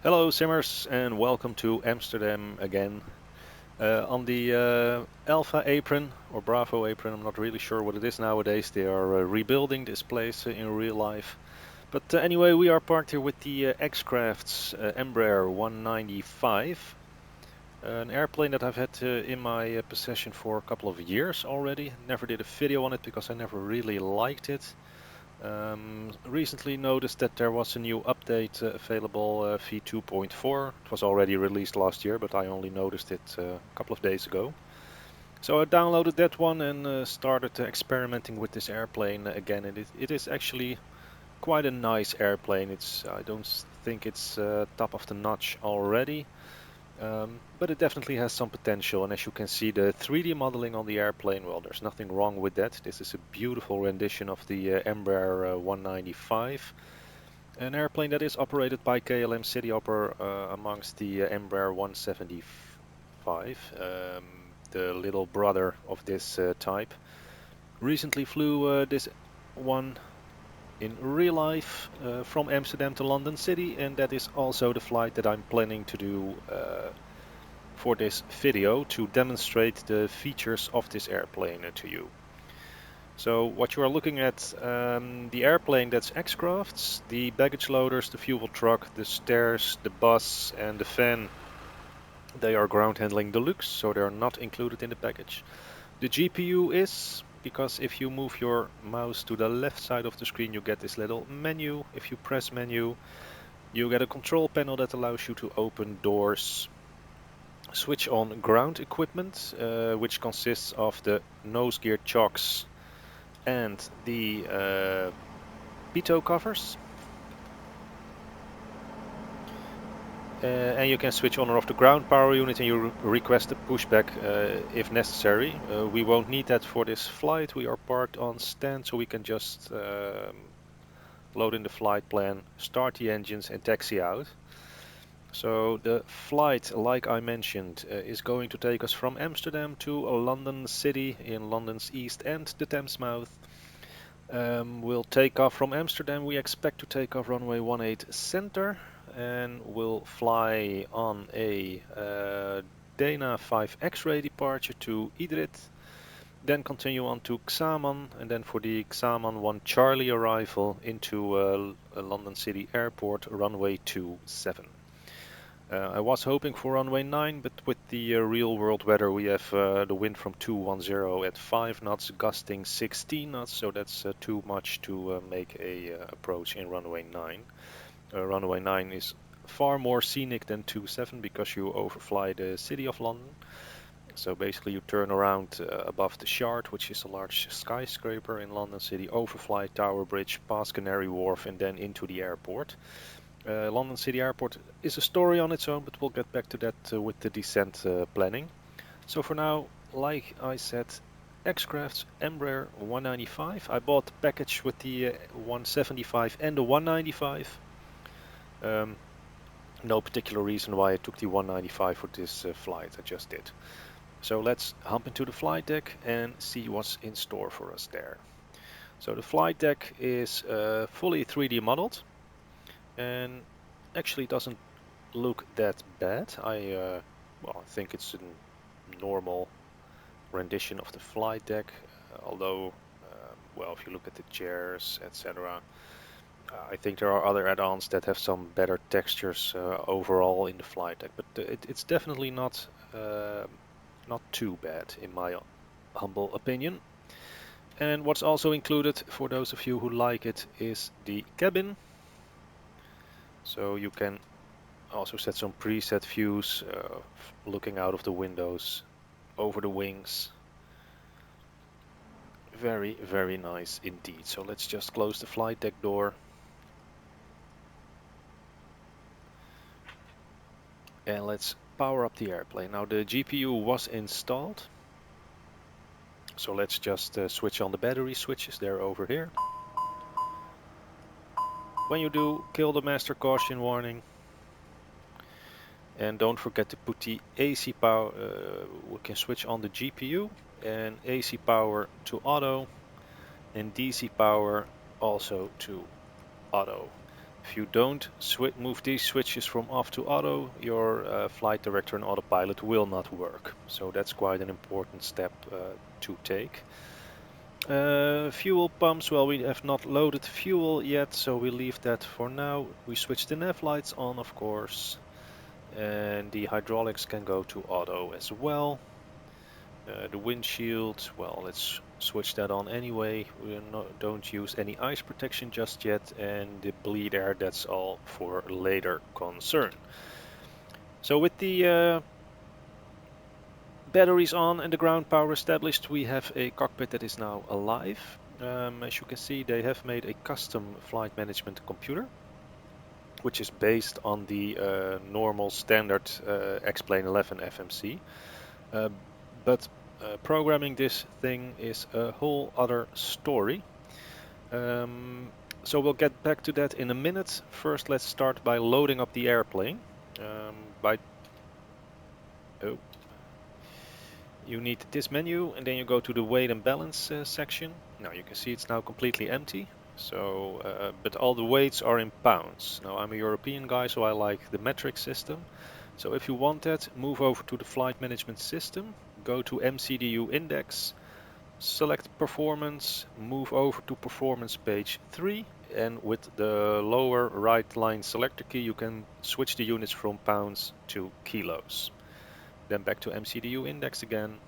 Hello Simmers and welcome to Amsterdam again. On the Alpha apron or Bravo apron, I'm not really sure what it is nowadays. They are rebuilding this place in real life. But anyway, we are parked here with the X-Crafts Embraer 195. An airplane that I've had in my possession for a couple of years already. Never did a video on it because I never really liked it. Recently noticed that there was a new update available, v2.4. It was already released last year, but I only noticed it a couple of days ago. So I downloaded that one and started experimenting with this airplane again. And it is actually quite a nice airplane. I don't think it's top of the notch already. But it definitely has some potential, and as you can see, the 3D modeling on the airplane, well, there's nothing wrong with that. This is a beautiful rendition of the Embraer 195, an airplane that is operated by KLM Cityhopper amongst the Embraer 175, the little brother of this type. Recently flew this one in real life from Amsterdam to London City, and that is also the flight that I'm planning to do for this video to demonstrate the features of this airplane to you. So what you are looking at, the airplane, that's X-Crafts, the baggage loaders, the fuel truck, the stairs, the bus and the fan, they are ground handling deluxe, so they are not included in the package. The GPU is, because if you move your mouse to the left side of the screen you get this little menu. If you press menu you get a control panel that allows you to open doors, switch on ground equipment, which consists of the nose gear chocks and the pitot covers. And you can switch on or off the ground power unit, and you request a pushback if necessary. We won't need that for this flight. We are parked on stand, so we can just load in the flight plan, start the engines and taxi out. So the flight, like I mentioned, is going to take us from Amsterdam to London City in London's east end, the Thames mouth. We'll take off from Amsterdam. We expect to take off runway 18 center, and we'll fly on a Dana 5 X-ray departure to Idrit, then continue on to Xaman, and then for the Xaman 1 Charlie arrival into London City Airport, runway 27. I was hoping for runway 9, but with the real world weather we have the wind from 210 at 5 knots, gusting 16 knots, so that's too much to make a approach in runway 9. Runway 9 is far more scenic than 27 because you overfly the city of London. So basically you turn around above the Shard, which is a large skyscraper in London City, overfly Tower Bridge, past Canary Wharf and then into the airport. London City Airport is a story on its own, but we'll get back to that with the descent planning. So for now, like I said, X-Crafts Embraer 195. I bought the package with the 175 and the 195. No particular reason why I took the 195 for this flight, I just did. So let's hop into the flight deck and see what's in store for us there. So the flight deck is fully 3D modeled. And actually it doesn't look that bad. I think it's a normal rendition of the flight deck, although if you look at the chairs, etc., I think there are other add-ons that have some better textures overall in the flight deck, but it's definitely not too bad in my humble opinion. And what's also included, for those of you who like it, is the cabin. So you can also set some preset views, looking out of the windows, over the wings. Very, very nice indeed. So let's just close the flight deck door. And let's power up the airplane. Now the GPU was installed. So let's just switch on the battery switches. They're over here. When you do, kill the master caution warning. And don't forget to put the AC power, we can switch on the GPU and AC power to auto and DC power also to auto. If you don't move these switches from off to auto, your flight director and autopilot will not work. So that's quite an important step to take. Fuel pumps, well, we have not loaded fuel yet, so we leave that for now. We switch the nav lights on, of course, and the hydraulics can go to auto as well. The windshield, well, let's switch that on anyway. We don't use any ice protection just yet, and the bleed air, that's all for later concern. So with the batteries on and the ground power established, we have a cockpit that is now alive. As you can see, they have made a custom flight management computer, which is based on the normal standard X-Plane 11 FMC. But programming this thing is a whole other story. So we'll get back to that in a minute. First, let's start by loading up the airplane. You need this menu, and then you go to the weight and balance section. Now you can see it's now completely empty. So, but all the weights are in pounds. Now I'm a European guy, so I like the metric system. So if you want that, move over to the flight management system, go to MCDU index, select performance, move over to performance page 3, and with the lower right line selector key you can switch the units from pounds to kilos. Then back to MCDU index again,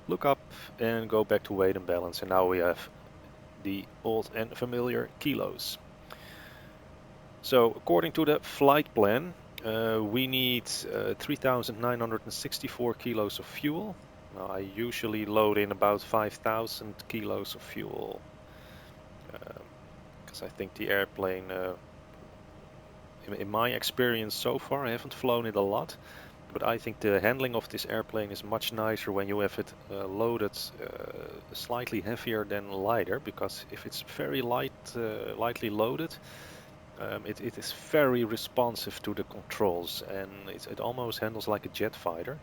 look up and go back to weight and balance, and now we have the old and familiar kilos. So according to the flight plan, we need 3,964 kilos of fuel. Now I usually load in about 5,000 kilos of fuel, because I think the airplane, in my experience so far, I haven't flown it a lot, but I think the handling of this airplane is much nicer when you have it loaded slightly heavier than lighter, because if it's very lightly loaded, it is very responsive to the controls, and it almost handles like a jet fighter.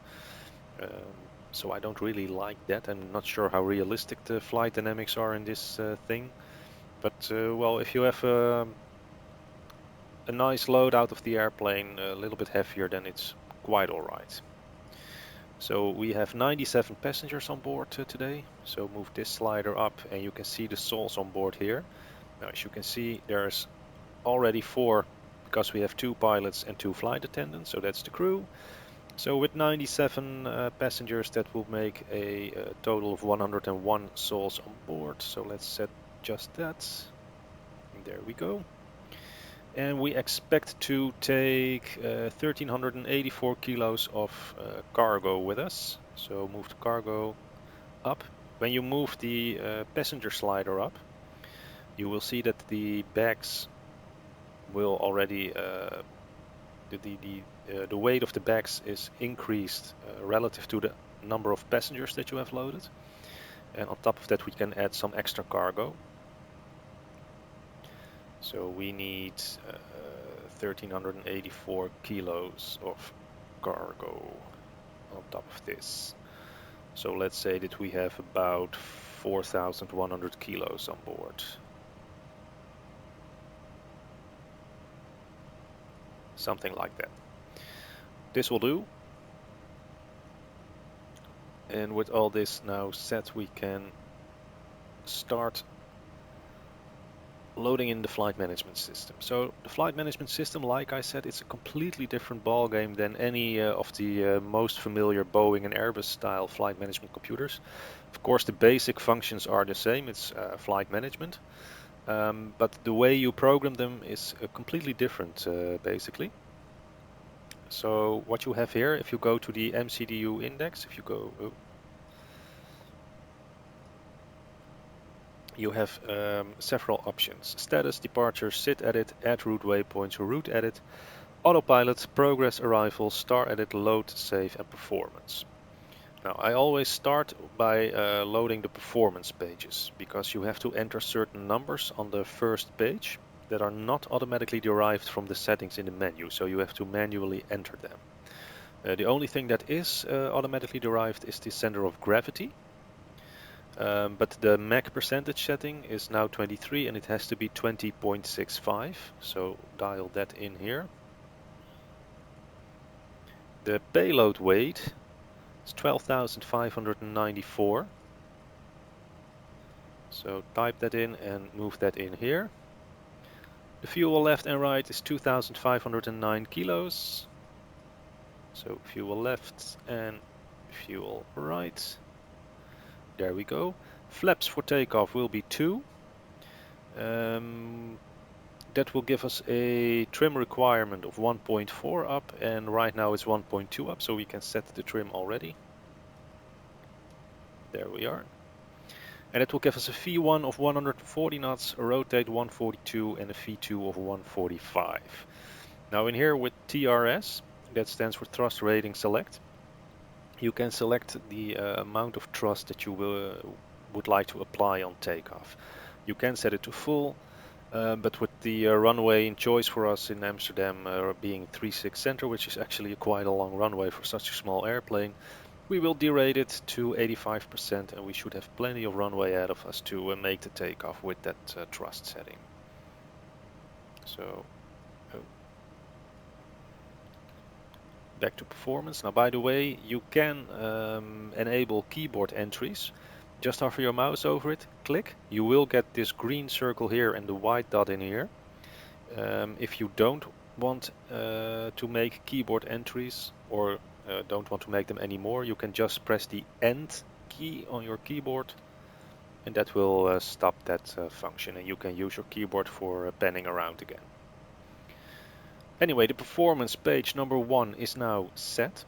So I don't really like that. I'm not sure how realistic the flight dynamics are in this thing, but well, if you have a nice load out of the airplane, a little bit heavier, then it's quite alright. So we have 97 passengers on board today. So move this slider up and you can see the souls on board here. Now as you can see, there's already 4, because we have 2 pilots and 2 flight attendants, so that's the crew. So with 97 passengers, that will make a total of 101 souls on board. So let's set just that. And there we go. And we expect to take 1,384 kilos of cargo with us. So move the cargo up. When you move the passenger slider up, you will see that the bags will already, the weight of the bags is increased relative to the number of passengers that you have loaded. And on top of that, we can add some extra cargo. So we need 1,384 kilos of cargo on top of this. So let's say that we have about 4,100 kilos on board. Something like that. This will do. And with all this now set, we can start loading in the flight management system. So the flight management system, like I said, it's a completely different ball game than any of the most familiar Boeing and Airbus style flight management computers. Of course, the basic functions are the same. It's flight management, but the way you program them is completely different, basically. So what you have here, if you go to the MCDU index, if you go, you have several options: status, departure, sit edit, add route waypoints, route edit, autopilot, progress, arrival, star edit, load, save, and performance. Now I always start by loading the performance pages, because you have to enter certain numbers on the first page that are not automatically derived from the settings in the menu, so you have to manually enter them. The only thing that is automatically derived is the center of gravity. but the Mac percentage setting is now 23 and it has to be 20.65, so dial that in here. The payload weight is 12,594, so type that in and move that in here. The fuel left and right is 2,509 kilos, so fuel left and fuel right. There we go. Flaps for takeoff will be 2. That will give us a trim requirement of 1.4 up, and right now it's 1.2 up, so we can set the trim already. There we are. And it will give us a V1 of 140 knots, a rotate 142, and a V2 of 145. Now in here with TRS, that stands for Thrust Rating Select, you can select the amount of thrust that you would like to apply on takeoff. You can set it to full, but with the runway in choice for us in Amsterdam being 36 center, which is actually quite a long runway for such a small airplane, we will derate it to 85% and we should have plenty of runway ahead of us to make the takeoff with that thrust setting. So back to performance. Now, by the way, you can enable keyboard entries. Just hover your mouse over it, click. You will get this green circle here and the white dot in here. If you don't want to make keyboard entries or don't want to make them anymore, you can just press the End key on your keyboard and that will stop that function, and you can use your keyboard for panning around again. Anyway, the performance page number 1 is now set.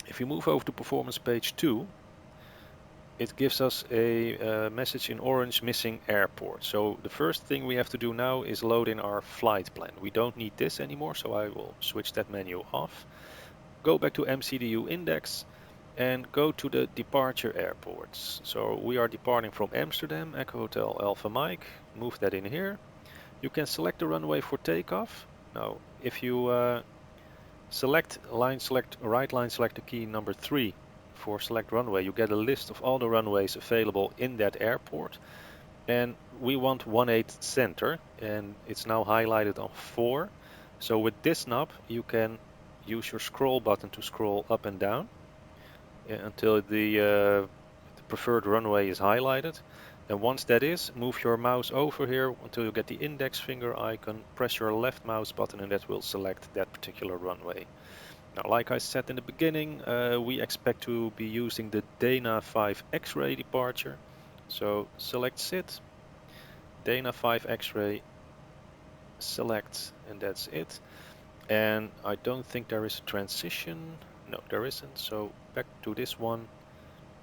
If you move over to performance page 2, it gives us a message in orange, missing airport. So the first thing we have to do now is load in our flight plan. We don't need this anymore, so I will switch that menu off. Go back to MCDU index and go to the departure airports. So we are departing from Amsterdam, Echo Hotel Alpha Mike. Move that in here. You can select the runway for takeoff. Now, if you select right line selector key number 3 for select runway, you get a list of all the runways available in that airport. And we want 18 center, and it's now highlighted on 4. So with this knob, you can use your scroll button to scroll up and down until the preferred runway is highlighted. And once that is, move your mouse over here until you get the index finger icon, press your left mouse button and that will select that particular runway. Now, like I said in the beginning, we expect to be using the Dana 5 X-ray departure. So select SIT, Dana 5 X-ray, select, and that's it. And I don't think there is a transition. No, there isn't. So back to this one,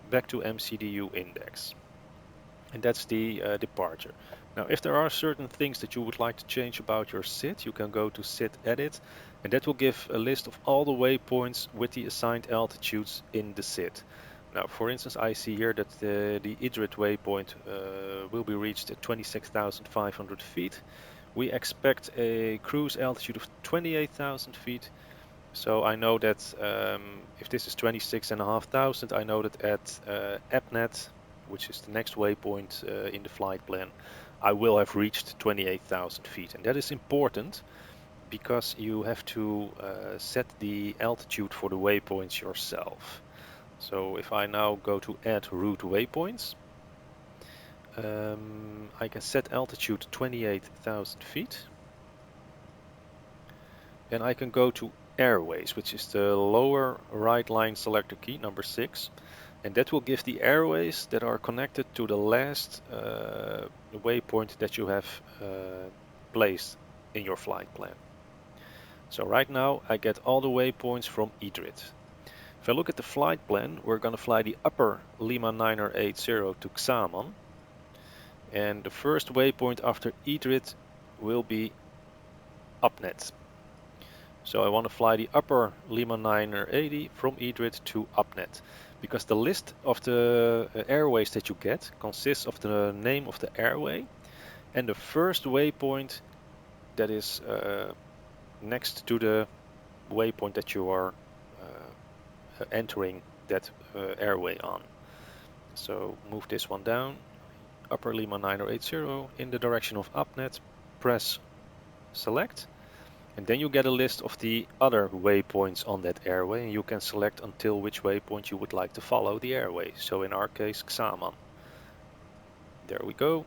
back to MCDU index. And that's the departure. Now, if there are certain things that you would like to change about your SIT, you can go to SIT Edit, and that will give a list of all the waypoints with the assigned altitudes in the SIT. Now, for instance, I see here that the EJET waypoint will be reached at 26,500 feet. We expect a cruise altitude of 28,000 feet. So I know that if this is 26,500, I know that at AppNet, which is the next waypoint in the flight plan, I will have reached 28,000 feet. And that is important because you have to set the altitude for the waypoints yourself. So if I now go to add route waypoints, I can set altitude 28,000 feet. And I can go to airways, which is the lower right line selector key, number 6. And that will give the airways that are connected to the last waypoint that you have placed in your flight plan. So right now I get all the waypoints from EJET. If I look at the flight plan, we're going to fly the upper Lima 980 to Xamon. And the first waypoint after EJET will be UpNet. So I want to fly the upper Lima 980 from EJET to UpNet. Because the list of the airways that you get consists of the name of the airway and the first waypoint that is next to the waypoint that you are entering that airway on. So move this one down, upper Lima 9080 in the direction of UpNet, press select, and then you get a list of the other waypoints on that airway, and you can select until which waypoint you would like to follow the airway. So in our case, Xaman. There we go,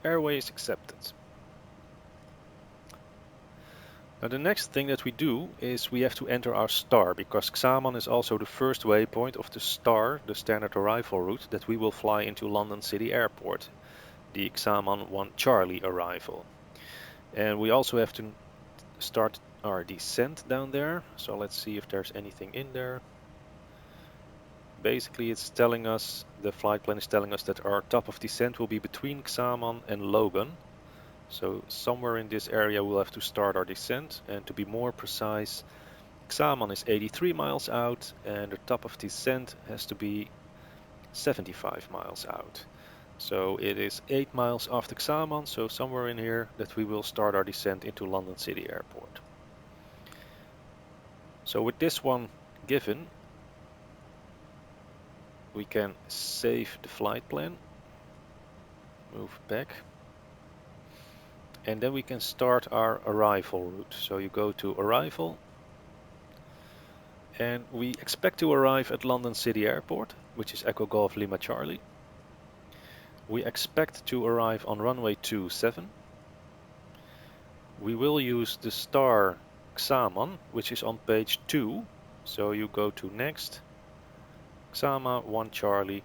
airway is accepted. Now the next thing that we do is we have to enter our star, because Xaman is also the first waypoint of the star, the standard arrival route, that we will fly into London City Airport, the Xaman 1 Charlie arrival. And we also have to start our descent down there, so let's see if there's anything in there. Basically it's telling us, the flight plan is telling us that our top of descent will be between Xaman and Logan. So somewhere in this area we'll have to start our descent, and to be more precise, Xaman is 83 miles out and the top of descent has to be 75 miles out. So it is 8 miles after Xaman, so somewhere in here, that we will start our descent into London City Airport. So with this one given, we can save the flight plan, move back, and then we can start our arrival route. So you go to arrival, and we expect to arrive at London City Airport, which is Echo Golf Lima Charlie. We expect to arrive on runway 27. We will use the star Xaman, which is on page 2. So you go to next, Xaman 1 Charlie,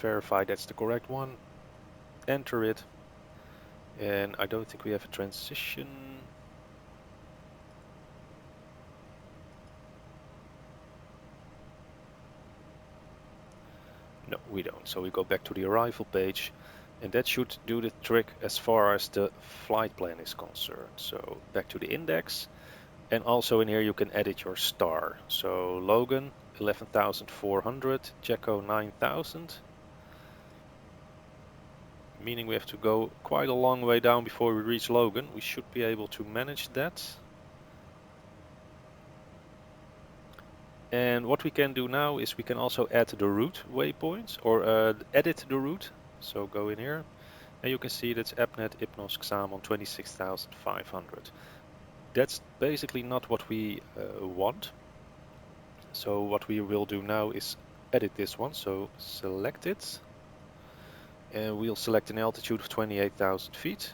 verify that's the correct one, enter it, and I don't think we have a transition. No, we don't. So we go back to the arrival page, and that should do the trick as far as the flight plan is concerned. So back to the index, and also in here you can edit your star. So Logan 11,400, Jacko 9,000, meaning we have to go quite a long way down before we reach Logan. We should be able to manage that. And what we can do now is we can also add the route waypoints, or edit the route. So go in here, and you can see that's AppNet Hypnos Xaman 26,500. That's basically not what we want. So what we will do now is edit this one. So select it, and we'll select an altitude of 28,000 feet.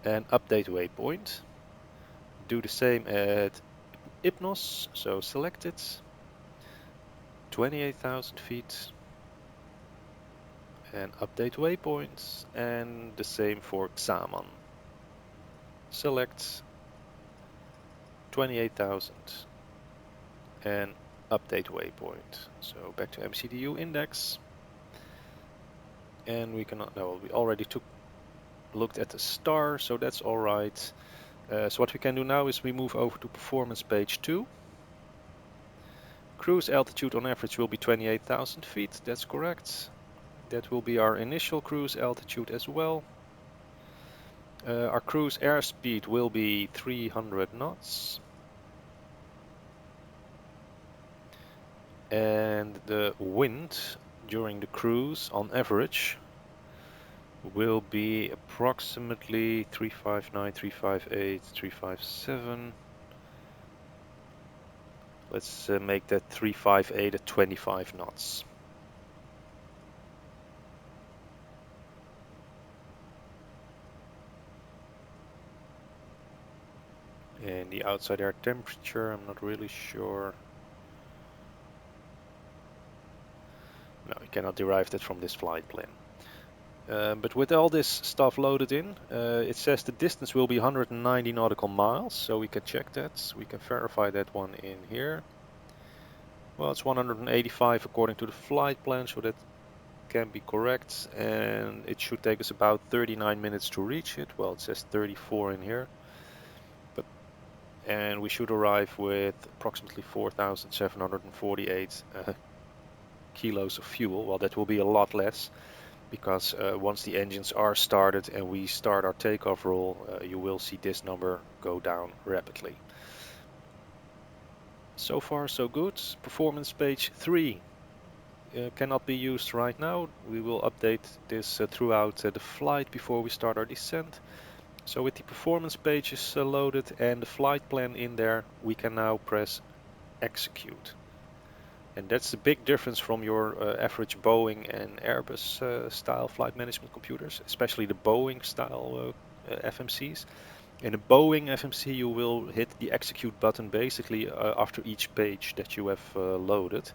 And update waypoint. Do the same at Hypnos, so select it, 28,000 feet, and update waypoints, and the same for Xaman. Select 28,000 and update waypoint. So back to MCDU index, and we cannot, no, we already looked at the star, so that's all right. So what we can do now is we move over to performance page 2. Cruise altitude on average will be 28,000 feet, that's correct. That will be our initial cruise altitude as well. Our cruise airspeed will be 300 knots. And the wind during the cruise on average will be approximately 359, 358, 357. Let's make that 358 at 25 knots. And the outside air temperature, I'm not really sure. No, you cannot derive that from this flight plan. But with all this stuff loaded in, it says the distance will be 190 nautical miles, so we can check that. We can verify that one in here. Well, it's 185 according to the flight plan, so that can be correct. And it should take us about 39 minutes to reach it. Well, it says 34 in here. And we should arrive with approximately 4,748 kilos of fuel. Well, that will be a lot less, because once the engines are started and we start our takeoff roll, you will see this number go down rapidly. So far so good. Performance page 3 cannot be used right now. We will update this throughout the flight before we start our descent. So with the performance pages loaded and the flight plan in there, we can now press execute. And that's the big difference from your average Boeing and Airbus style flight management computers, especially the Boeing style FMCs. In a Boeing FMC, you will hit the execute button basically after each page that you have loaded.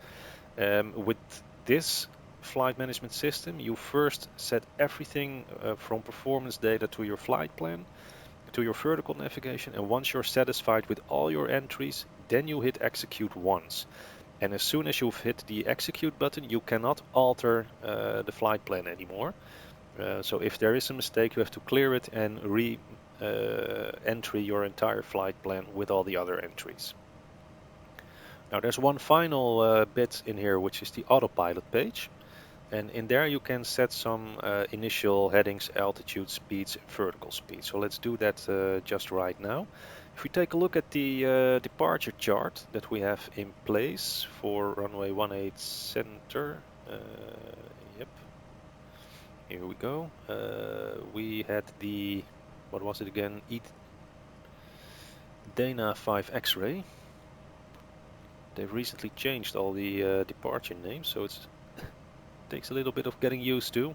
With this flight management system, you first set everything from performance data to your flight plan, to your vertical navigation, and once you're satisfied with all your entries, then you hit execute once. And as soon as you've hit the execute button, you cannot alter the flight plan anymore. So if there is a mistake, you have to clear it and re-entry your entire flight plan with all the other entries. Now there's one final bit in here, which is the autopilot page. And in there you can set some initial headings, altitude, speeds, vertical speed. So let's do that just right now. If we take a look at the departure chart that we have in place for runway 18 center, yep, here we go. We had the, what was it again? Dana 5 X-ray. They've recently changed all the departure names, so it takes a little bit of getting used to.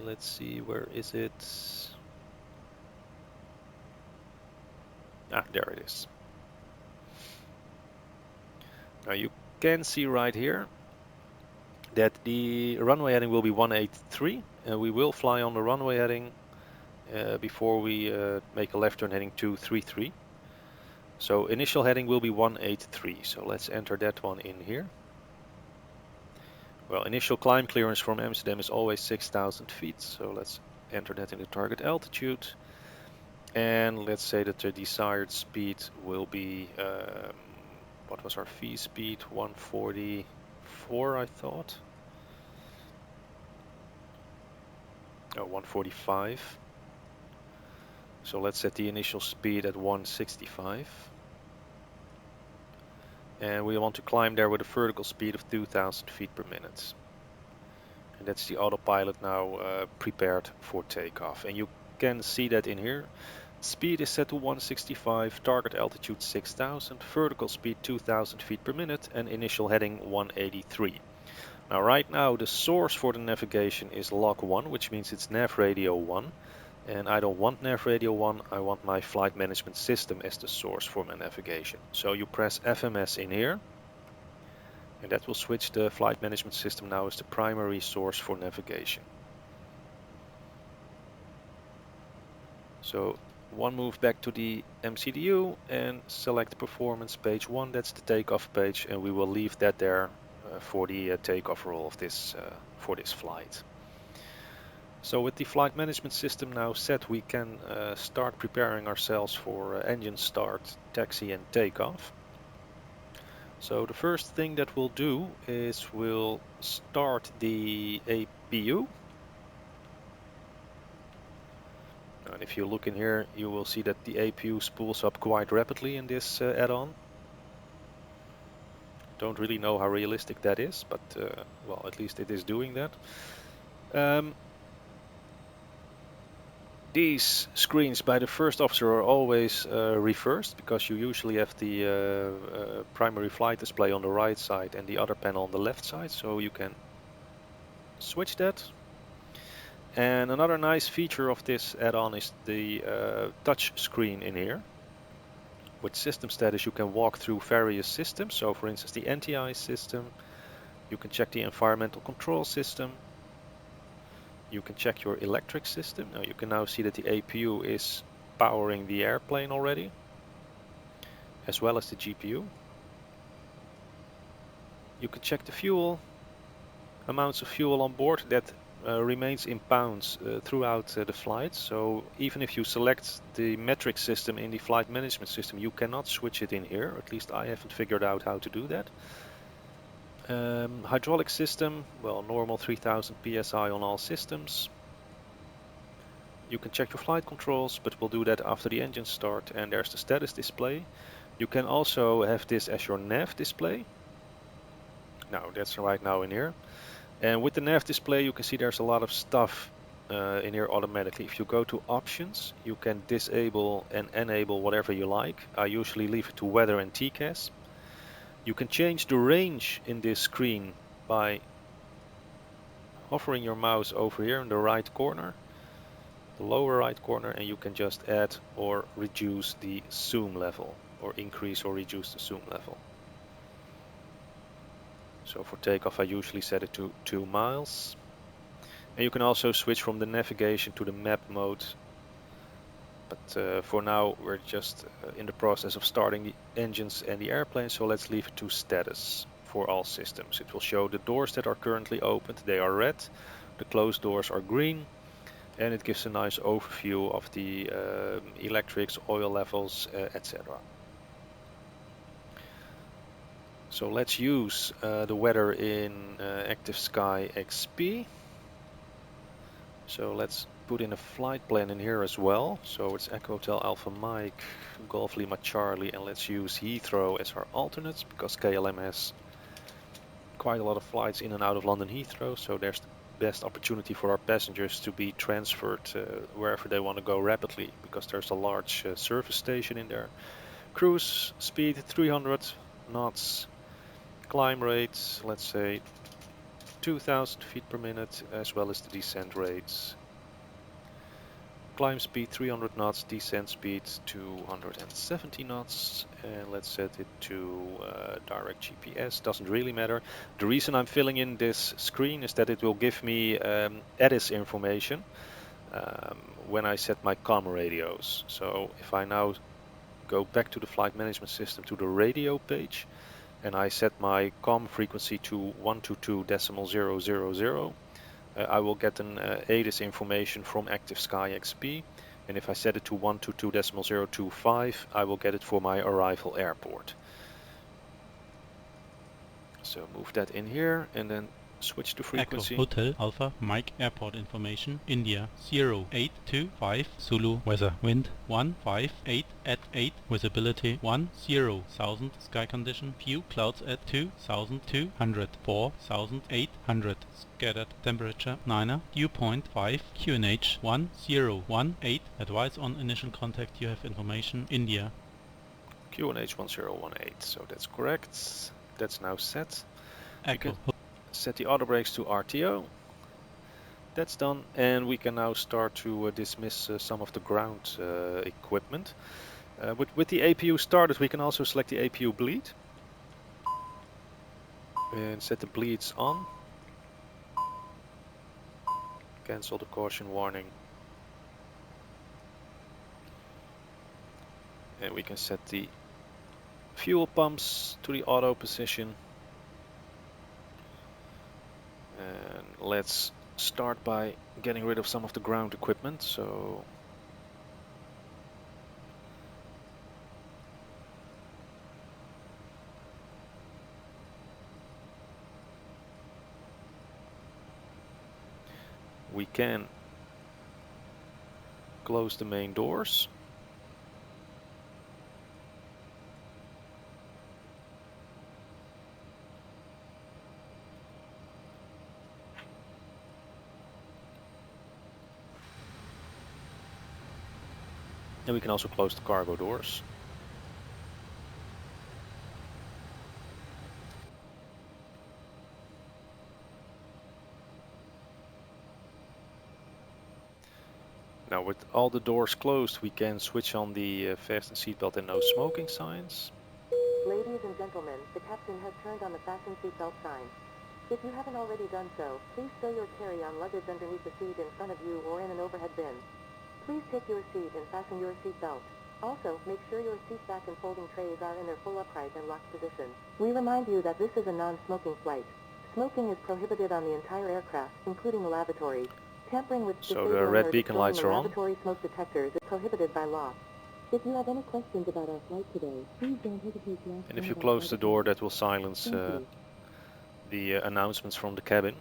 Let's see, where is it? Ah, there it is. Now you can see right here that the runway heading will be 183, and we will fly on the runway heading before we make a left turn heading 233. So initial heading will be 183, so let's enter that one in here. Well, initial climb clearance from Amsterdam is always 6,000 feet, so let's enter that in the target altitude. And let's say that the desired speed will be, what was our V speed? 144, I thought. Oh, 145. So let's set the initial speed at 165. And we want to climb there with a vertical speed of 2,000 feet per minute. And that's the autopilot now prepared for takeoff. And you can see that in here. Speed is set to 165, target altitude 6,000, vertical speed 2,000 feet per minute, and initial heading 183. Now right now the source for the navigation is log 1, which means it's nav radio 1. And I don't want nav radio 1, I want my flight management system as the source for my navigation. So you press FMS in here, and that will switch the flight management system now as the primary source for navigation. So one move back to the MCDU and select performance page 1, that's the takeoff page, and we will leave that there for the takeoff roll of this for this flight. So with the flight management system now set, we can start preparing ourselves for engine start, taxi and takeoff. So the first thing that we'll do is we'll start the APU. And if you look in here, you will see that the APU spools up quite rapidly in this add-on. Don't really know how realistic that is, but well, at least it is doing that. These screens by the first officer are always reversed, because you usually have the primary flight display on the right side and the other panel on the left side, so you can switch that. And another nice feature of this add-on is the touch screen in here. With system status you can walk through various systems, so for instance the NTI system, you can check the environmental control system, you can check your electric system. Now you can now see that the APU is powering the airplane already, as well as the GPU. You can check the fuel, amounts of fuel on board, that remains in pounds throughout the flight. So even if you select the metric system in the flight management system, you cannot switch it in here. At least I haven't figured out how to do that. Hydraulic system, well, normal 3000 psi on all systems. You can check your flight controls, but we'll do that after the engine start. And there's the status display. You can also have this as your nav display. Now that's right now in here. And with the nav display you can see there's a lot of stuff in here automatically. If you go to options, you can disable and enable whatever you like. I usually leave it to weather and TCAS. You can change the range in this screen by hovering your mouse over here in the right corner, the lower right corner, and you can just add or reduce the zoom level, or increase or reduce the zoom level. So for takeoff I usually set it to 2 miles. And you can also switch from the navigation to the map mode. But for now we're just in the process of starting the engines and the airplane, so let's leave it to status for all systems. It will show the doors that are currently opened, they are red, the closed doors are green, and it gives a nice overview of the electrics, oil levels, etc. So let's use the weather in Active Sky XP. So let's put in a flight plan in here as well. So it's Echo Hotel Alpha Mike, Golf Lima Charlie, and let's use Heathrow as our alternates because KLM has quite a lot of flights in and out of London Heathrow. So there's the best opportunity for our passengers to be transferred wherever they want to go rapidly, because there's a large service station in there. Cruise speed 300 knots, climb rate let's say 2000 feet per minute, as well as the descent rates. Climb speed 300 knots, descent speed 270 knots, and let's set it to direct GPS, doesn't really matter. The reason I'm filling in this screen is that it will give me EDIS information when I set my comm radios. So if I now go back to the flight management system to the radio page, and I set my comm frequency to 122.000, I will get an ADIS information from Active Sky XP, and if I set it to 122.025, I will get it for my arrival airport. So move that in here and then switch to frequency. Echo Hotel Alpha Mike Airport information India 0825 Zulu weather wind 158 at 8 visibility 10,000 sky condition few clouds at 2,200 4,800 scattered temperature 9 dew point 5 QNH 1018 advice on initial contact you have information India QNH 1018, so that's correct. That's now set. Echo Set the auto brakes to RTO. That's done, and we can now start to dismiss some of the ground equipment. With the APU started, we can also select the APU bleed and set the bleeds on. Cancel the caution warning, and we can set the fuel pumps to the auto position. And let's start by getting rid of some of the ground equipment. So we can close the main doors. And we can also close the cargo doors. Now with all the doors closed, we can switch on the fasten seatbelt and no smoking signs. Ladies and gentlemen, the captain has turned on the fasten seatbelt sign. If you haven't already done so, please stow your carry-on luggage underneath the seat in front of you or in an overhead bin. Please take your seat and fasten your seatbelt. Also, make sure your seat back and folding trays are in their full upright and locked position. We remind you that this is a non-smoking flight. Smoking is prohibited on the entire aircraft, including the lavatories. Tampering with So the red beacon lights are on. Lavatory smoke detectors is prohibited by law. If you have any questions about our flight today, please don't hesitate to ask. And if you close the door, that will silence the announcements from the cabin.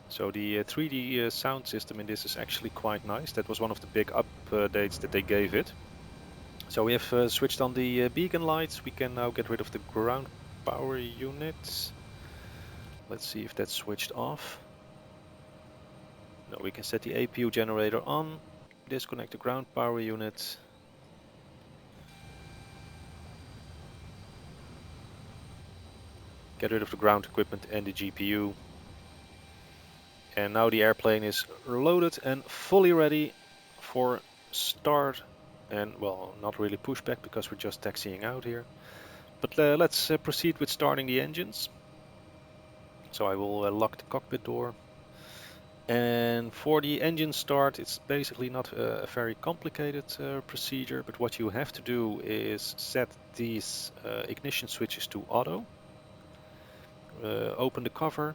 So the 3D sound system in this is actually quite nice. That was one of the big updates that they gave it. So we have switched on the beacon lights. We can now get rid of the ground power units. Let's see if that's switched off. No, we can set the APU generator on. Disconnect the ground power unit. Get rid of the ground equipment and the GPU. And now the airplane is loaded and fully ready for start. And well, not really pushback because we're just taxiing out here. But let's proceed with starting the engines. So I will lock the cockpit door. And for the engine start, it's basically not a very complicated procedure, but what you have to do is set these ignition switches to auto, open the cover,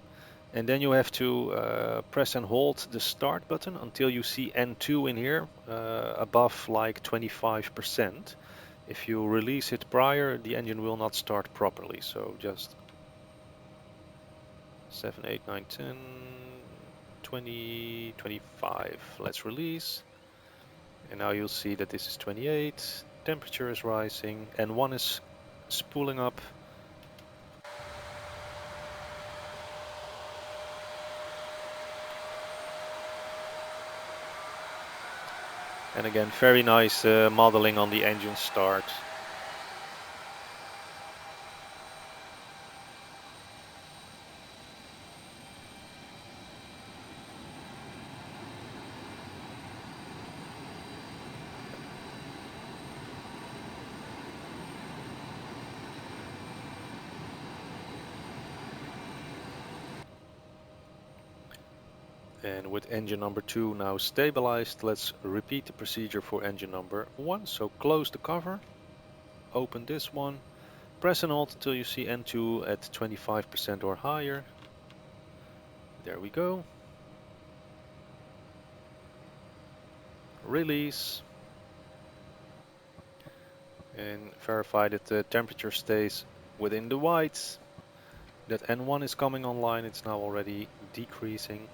and then you have to press and hold the start button until you see N2 in here above like 25%. If you release it prior, the engine will not start properly, so just 7, 8, 9, 10, 20, 25. Let's release. And now you'll see that this is 28. Temperature is rising. N1 is spooling up. And again, very nice modeling on the engine start. And with engine number 2 now stabilized, let's repeat the procedure for engine number 1. So close the cover, open this one, press and hold until you see N2 at 25% or higher. There we go. Release. And verify that the temperature stays within the white. That N1 is coming online, it's now already decreasing.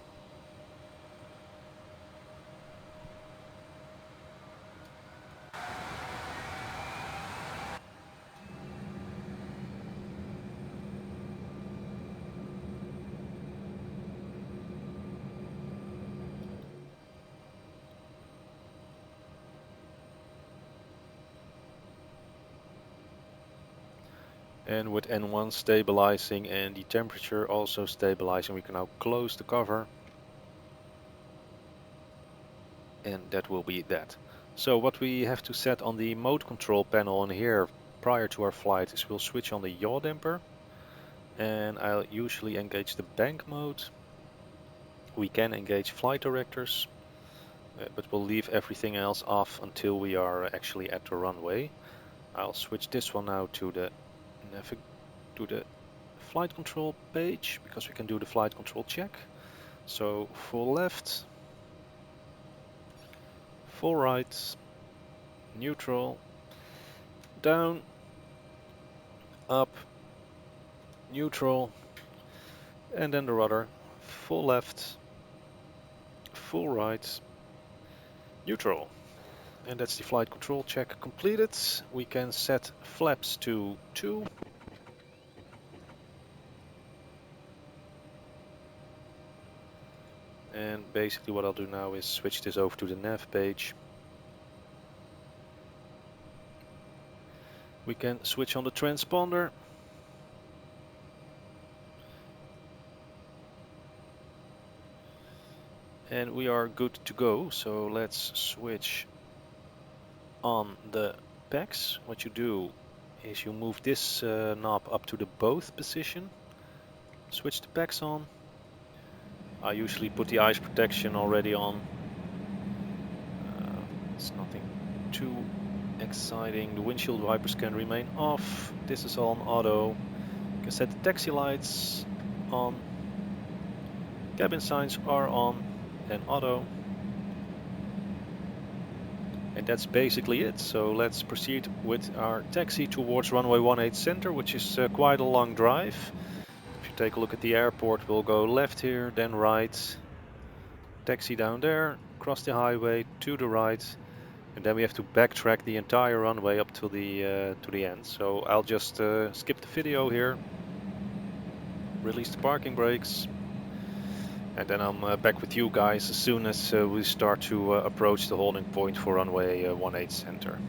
And with N1 stabilizing and the temperature also stabilizing, we can now close the cover. And that will be that. So what we have to set on the mode control panel in here prior to our flight is we'll switch on the yaw damper. And I'll usually engage the bank mode. We can engage flight directors, but we'll leave everything else off until we are actually at the runway. I'll switch this one now to the flight control page, because we can do the flight control check. So full left, full right, neutral, down, up, neutral, and then the rudder, full left, full right, neutral. And that's the flight control check completed. We can set flaps to 2. And basically what I'll do now is switch this over to the nav page. We can switch on the transponder. And we are good to go. So let's switch on the PAX. What you do is you move this knob up to the both position. Switch the PAX on. I usually put the ice protection already on. It's nothing too exciting. The windshield wipers can remain off. This is all on auto. You can set the taxi lights on. Cabin signs are on and auto. And that's basically it. So let's proceed with our taxi towards runway 18 center, which is quite a long drive. If you take a look at the airport, we'll go left here, then right. Taxi down there, cross the highway to the right. And then we have to backtrack the entire runway up to the end. So I'll just skip the video here, release the parking brakes, and then I'm back with you guys as soon as we start to approach the holding point for runway 18 center.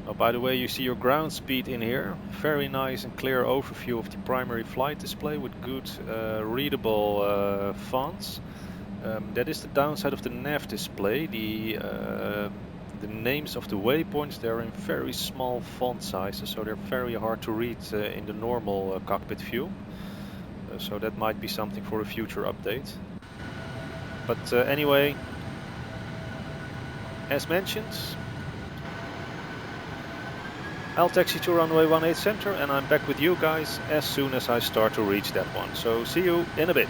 Oh, by the way, you see your ground speed in here. Very nice and clear overview of the primary flight display with good readable fonts. That is the downside of the nav display. The names of the waypoints, they're in very small font sizes, so they're very hard to read in the normal cockpit view. So that might be something for a future update. But anyway, as mentioned, I'll taxi to runway 18 center and I'm back with you guys as soon as I start to reach that one. So see you in a bit.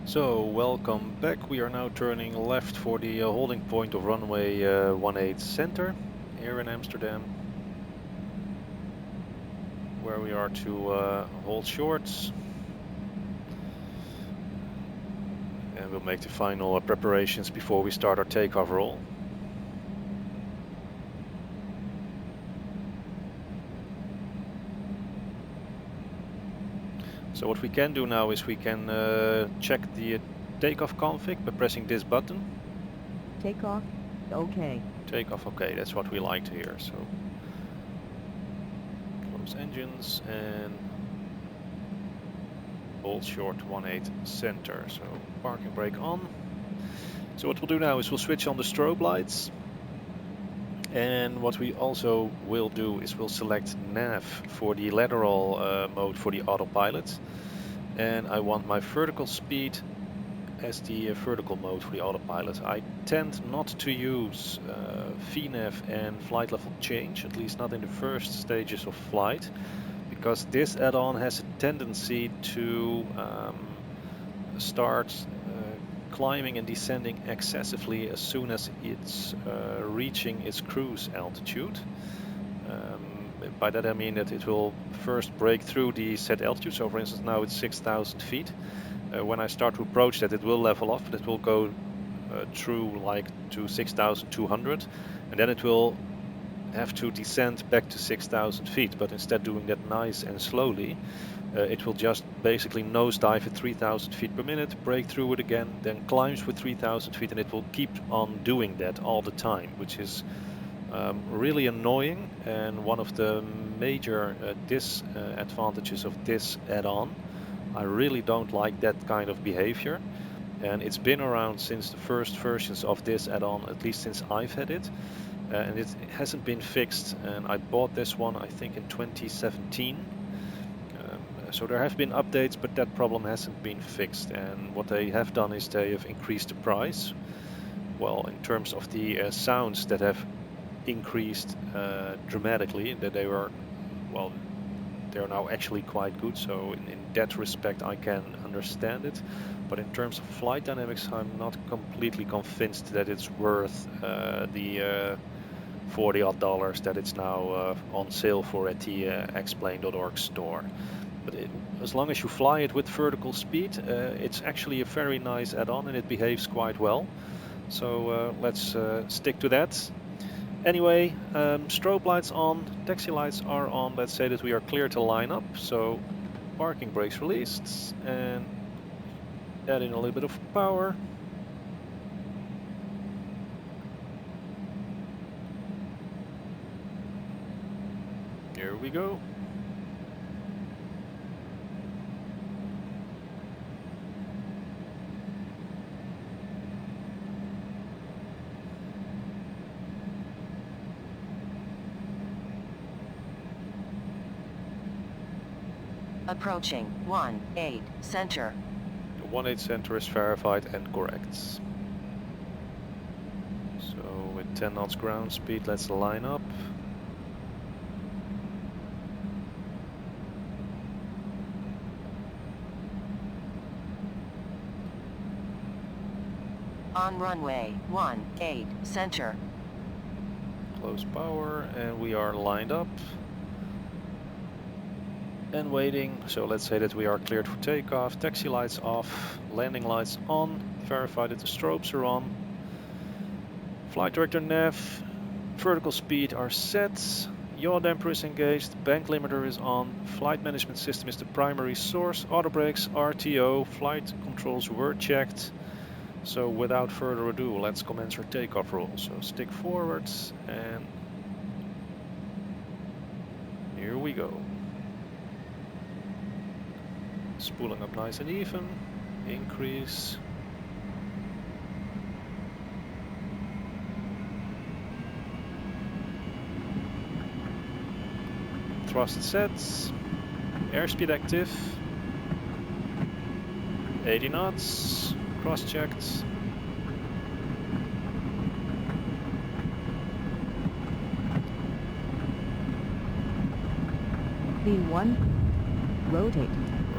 So welcome back. We are now turning left for the holding point of runway 18 center here in Amsterdam, where we are to hold short. And we'll make the final preparations before we start our takeoff roll. So what we can do now is we can check the takeoff config by pressing this button. Takeoff, okay. Takeoff, okay, that's what we like to hear. So close engines and hold short 18 center. So parking brake on. So what we'll do now is we'll switch on the strobe lights. And what we also will do is we'll select nav for the lateral mode for the autopilot. And I want my vertical speed as the vertical mode for the autopilot. I tend not to use VNAV and flight level change, at least not in the first stages of flight, because this add-on has a tendency to start climbing and descending excessively as soon as it's reaching its cruise altitude. By that I mean that it will first break through the set altitude. So for instance now it's 6,000 feet. When I start to approach that, it will level off, but it will go through like to 6,200, and then it will have to descend back to 6,000 feet, but instead doing that nice and slowly, it will just basically nosedive at 3,000 feet per minute, break through it again, then climbs with 3,000 feet, and it will keep on doing that all the time, which is really annoying. And one of the major disadvantages of this add-on, I really don't like that kind of behavior. And it's been around since the first versions of this add-on, at least since I've had it. And it hasn't been fixed, and I bought this one I think in 2017. So there have been updates, but that problem hasn't been fixed. And what they have done is they have increased the price. Well, in terms of the sounds that have increased dramatically, that they were, well, they're now actually quite good. So in that respect I can understand it. But in terms of flight dynamics, I'm not completely convinced that it's worth the $40 that it's now on sale for at the Xplane.org store. But as long as you fly it with vertical speed, it's actually a very nice add-on and it behaves quite well. So let's stick to that. Anyway, strobe lights on, taxi lights are on. Let's say that we are clear to line up. So parking brakes released and add in a little bit of power. Here we go. Approaching 18 center. The 18 center is verified and correct. So with 10 knots ground speed, let's line up. On runway 18 center. Close power, and we are lined up and waiting. So let's say that we are cleared for takeoff. Taxi lights off, landing lights on, verify that the strobes are on. Flight director nav, vertical speed are set, yaw damper is engaged, bank limiter is on, flight management system is the primary source, auto brakes, RTO, flight controls were checked. So without further ado, let's commence our takeoff roll. So stick forwards and here we go. Spooling up nice and even, increase. Thrust sets, airspeed active, 80 knots, cross-checked. V1, rotate.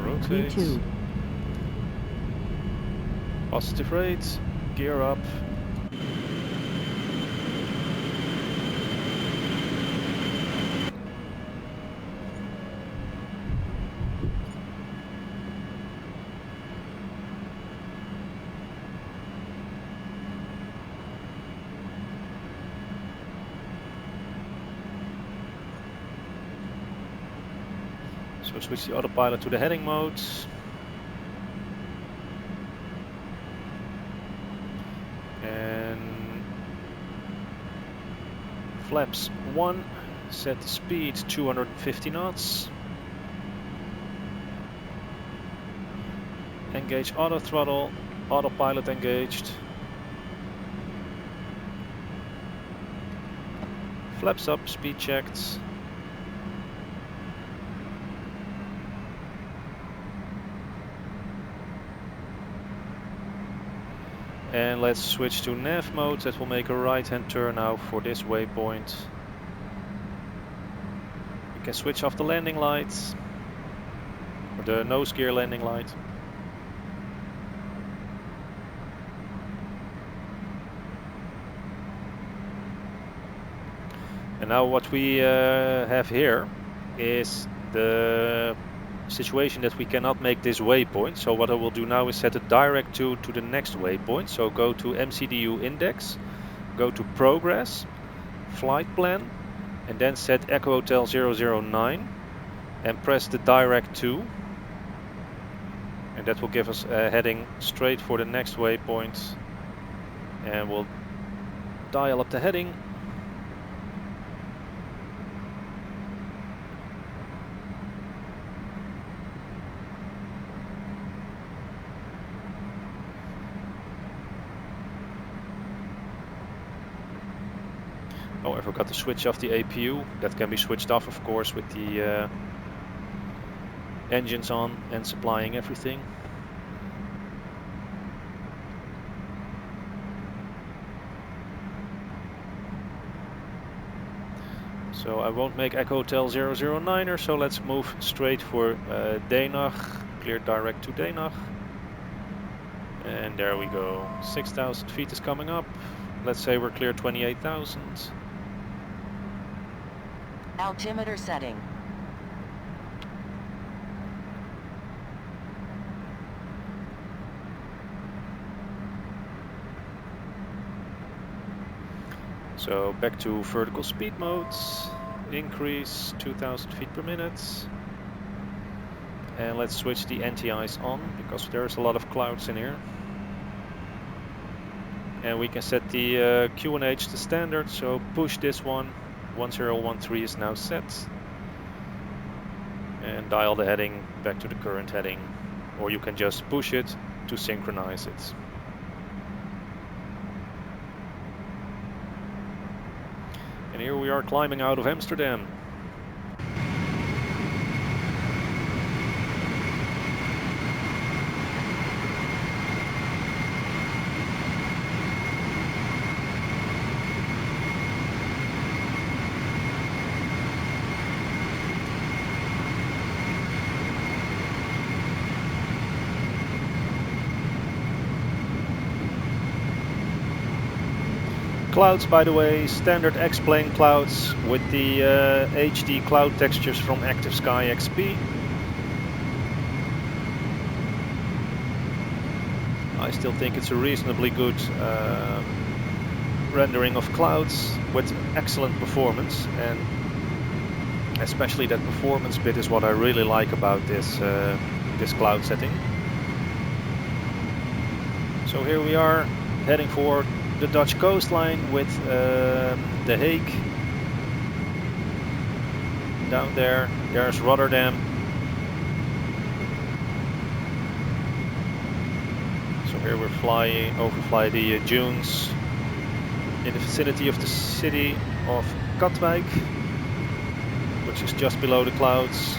Rotate. V2, Positive rate, gear up. So switch the autopilot to the heading mode. And flaps 1, set the speed 250 knots. Engage auto throttle, autopilot engaged. Flaps up, speed checked. And let's switch to nav mode. That will make a right hand turn now for this waypoint. You can switch off the landing lights, or the nose gear landing light. And now what we have here is the situation that we cannot make this waypoint. So what I will do now is set a direct to the next waypoint. So go to MCDU index, go to progress, flight plan, and then set Echo Hotel 009 and press the direct to. And that will give us a heading straight for the next waypoint. And we'll dial up the heading. Oh, I forgot to switch off the APU. That can be switched off, of course, with the engines on and supplying everything. So I won't make Echo Hotel 009er, so let's move straight for Denach, clear direct to Denach. And there we go, 6,000 feet is coming up. Let's say we're clear 28,000. Altimeter setting. So back to vertical speed modes, increase 2,000 feet per minute. And let's switch the anti-ice on, because there's a lot of clouds in here. And we can set the QNH to standard, so push this one. 1013 is now set. And dial the heading back to the current heading, or you can just push it to synchronize it. And here we are climbing out of Amsterdam. And here we are climbing out of Amsterdam. Clouds, by the way, standard X-plane clouds with the HD cloud textures from Active Sky XP. I still think it's a reasonably good rendering of clouds with excellent performance, and especially that performance bit is what I really like about this this cloud setting. So here we are heading for the Dutch coastline with The Hague. Down there, there's Rotterdam. So here we're overfly the dunes in the vicinity of the city of Katwijk, which is just below the clouds.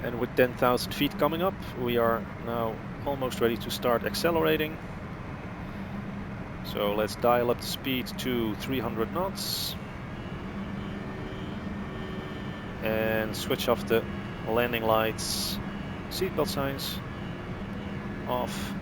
And with 10,000 feet coming up, we are now almost ready to start accelerating. So let's dial up the speed to 300 knots. And switch off the landing lights, seatbelt signs off.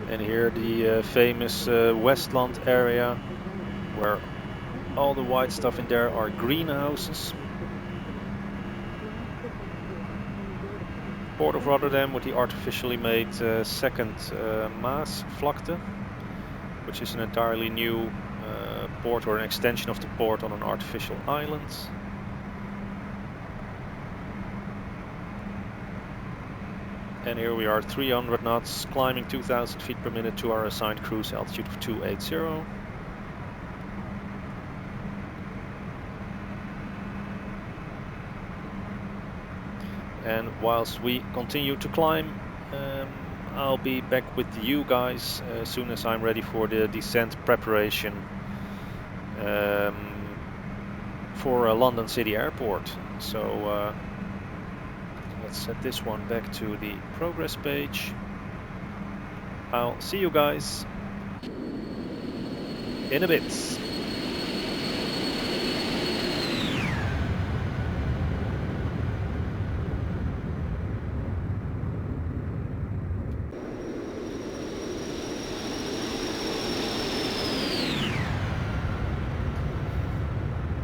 And here the famous Westland area, where all the white stuff in there are greenhouses. Port of Rotterdam with the artificially made second Maasvlakte, which is an entirely new port, or an extension of the port on an artificial island. And here we are, 300 knots, climbing 2,000 feet per minute to our assigned cruise altitude of 280. And whilst we continue to climb, I'll be back with you guys as soon as I'm ready for the descent preparation for London City Airport. So let's set this one back to the progress page. I'll see you guys in a bit.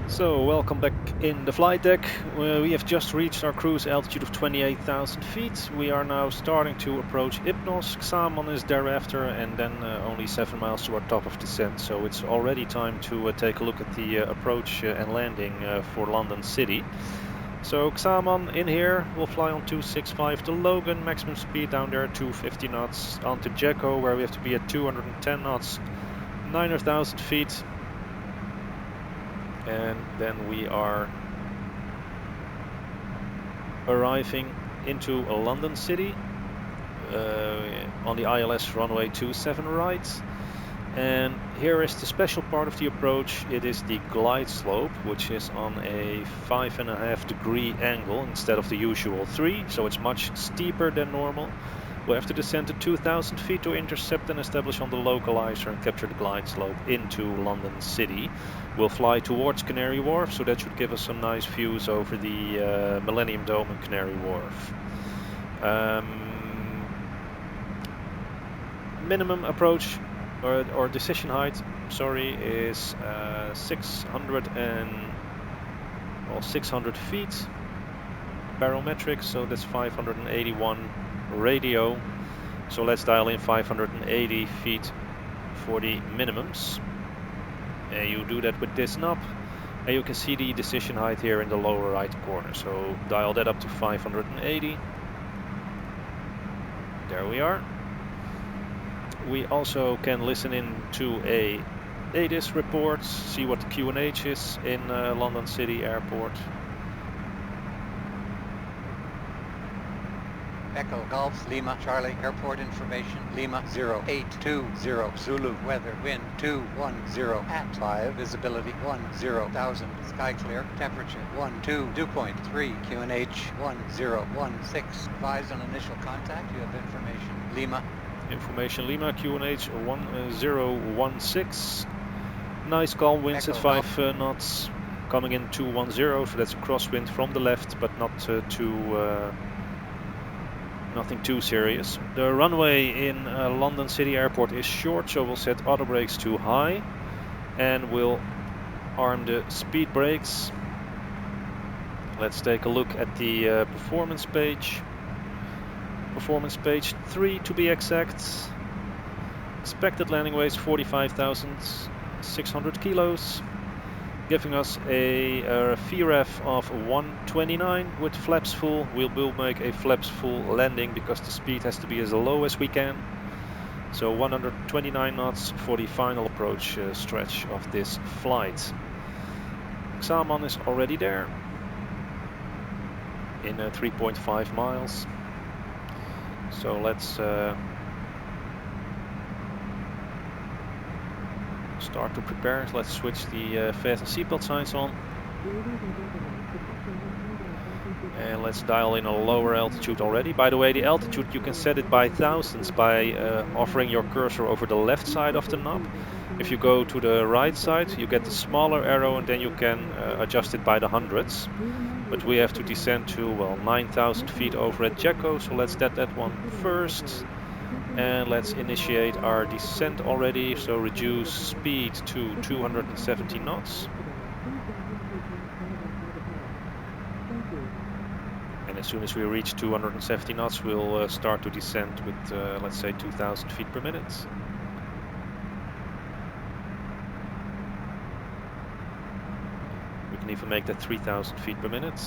So welcome back in the flight deck. We have just reached our cruise altitude of 28,000 feet. We are now starting to approach Hypnos. Xamon is thereafter, and then only 7 miles to our top of descent. So it's already time to take a look at the approach and landing for London City. So Xamon in here, we'll fly on 265 to Logan, maximum speed down there 250 knots. On to Jekko, where we have to be at 210 knots, 9,000 feet. And then we are arriving into London City on the ILS runway 27 right. And here is the special part of the approach. It is the glide slope, which is on a 5.5 degree angle instead of the usual 3, so it's much steeper than normal. We have to descend to 2,000 feet to intercept and establish on the localizer and capture the glide slope into London City. We'll fly towards Canary Wharf, so that should give us some nice views over the Millennium Dome and Canary Wharf. Minimum approach or decision height, sorry, is 600 feet barometric, so that's 581 radio. So let's dial in 580 feet for the minimums. And you do that with this knob, and you can see the decision height here in the lower right corner. So dial that up to 580. There we are. We also can listen in to a ADIS report, see what the QNH is in London City Airport. Echo Golf Lima Charlie airport information Lima 0820 Zulu weather wind 210 at 5 visibility 10,000 sky clear temperature 12 dew point 3 QNH 1016 advise on initial contact you have information Lima Information Lima QNH 1016. Nice calm winds Echo at 5 knots. Coming in 210, so that's a crosswind from the left, but not nothing too serious. The runway in London City Airport is short, so we'll set auto brakes to high and we'll arm the speed brakes. Let's take a look at the performance page. Performance page 3 to be exact. Expected landing weight 45,600 kilos. Giving us a VREF of 129 with flaps full. We will make a flaps full landing because the speed has to be as low as we can. So 129 knots for the final approach stretch of this flight. Xamon is already there in 3.5 miles. So let's start to prepare. Let's switch the fasten seatbelt signs on. And let's dial in a lower altitude already. By the way, the altitude you can set it by thousands by hovering your cursor over the left side of the knob. If you go to the right side, you get the smaller arrow and then you can adjust it by the hundreds. But we have to descend to, well, 9,000 feet over at Jacko, so let's set that one first. And let's initiate our descent already, so reduce speed to 270 knots. And as soon as we reach 270 knots, we'll start to descend with, let's say, 2,000 feet per minute. We can even make that 3,000 feet per minute.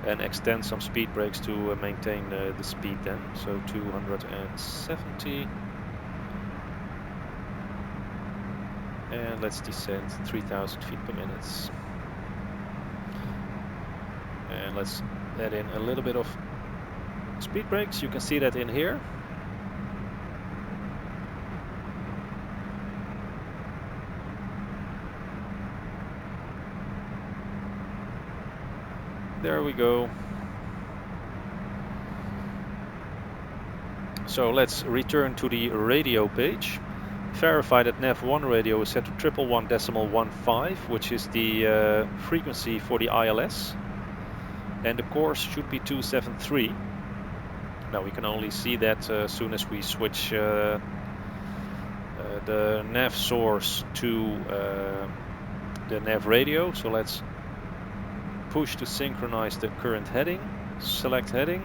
And extend some speed brakes to maintain the speed then. So 270. And let's descend 3,000 feet per minute. And let's add in a little bit of speed brakes. You can see that in here. There we go. So let's return to the radio page. Verify that nav1 radio is set to 111.15, which is the frequency for the ILS. And the course should be 273. Now we can only see that as soon as we switch the nav source to the nav radio. So let's push to synchronize the current heading, select heading,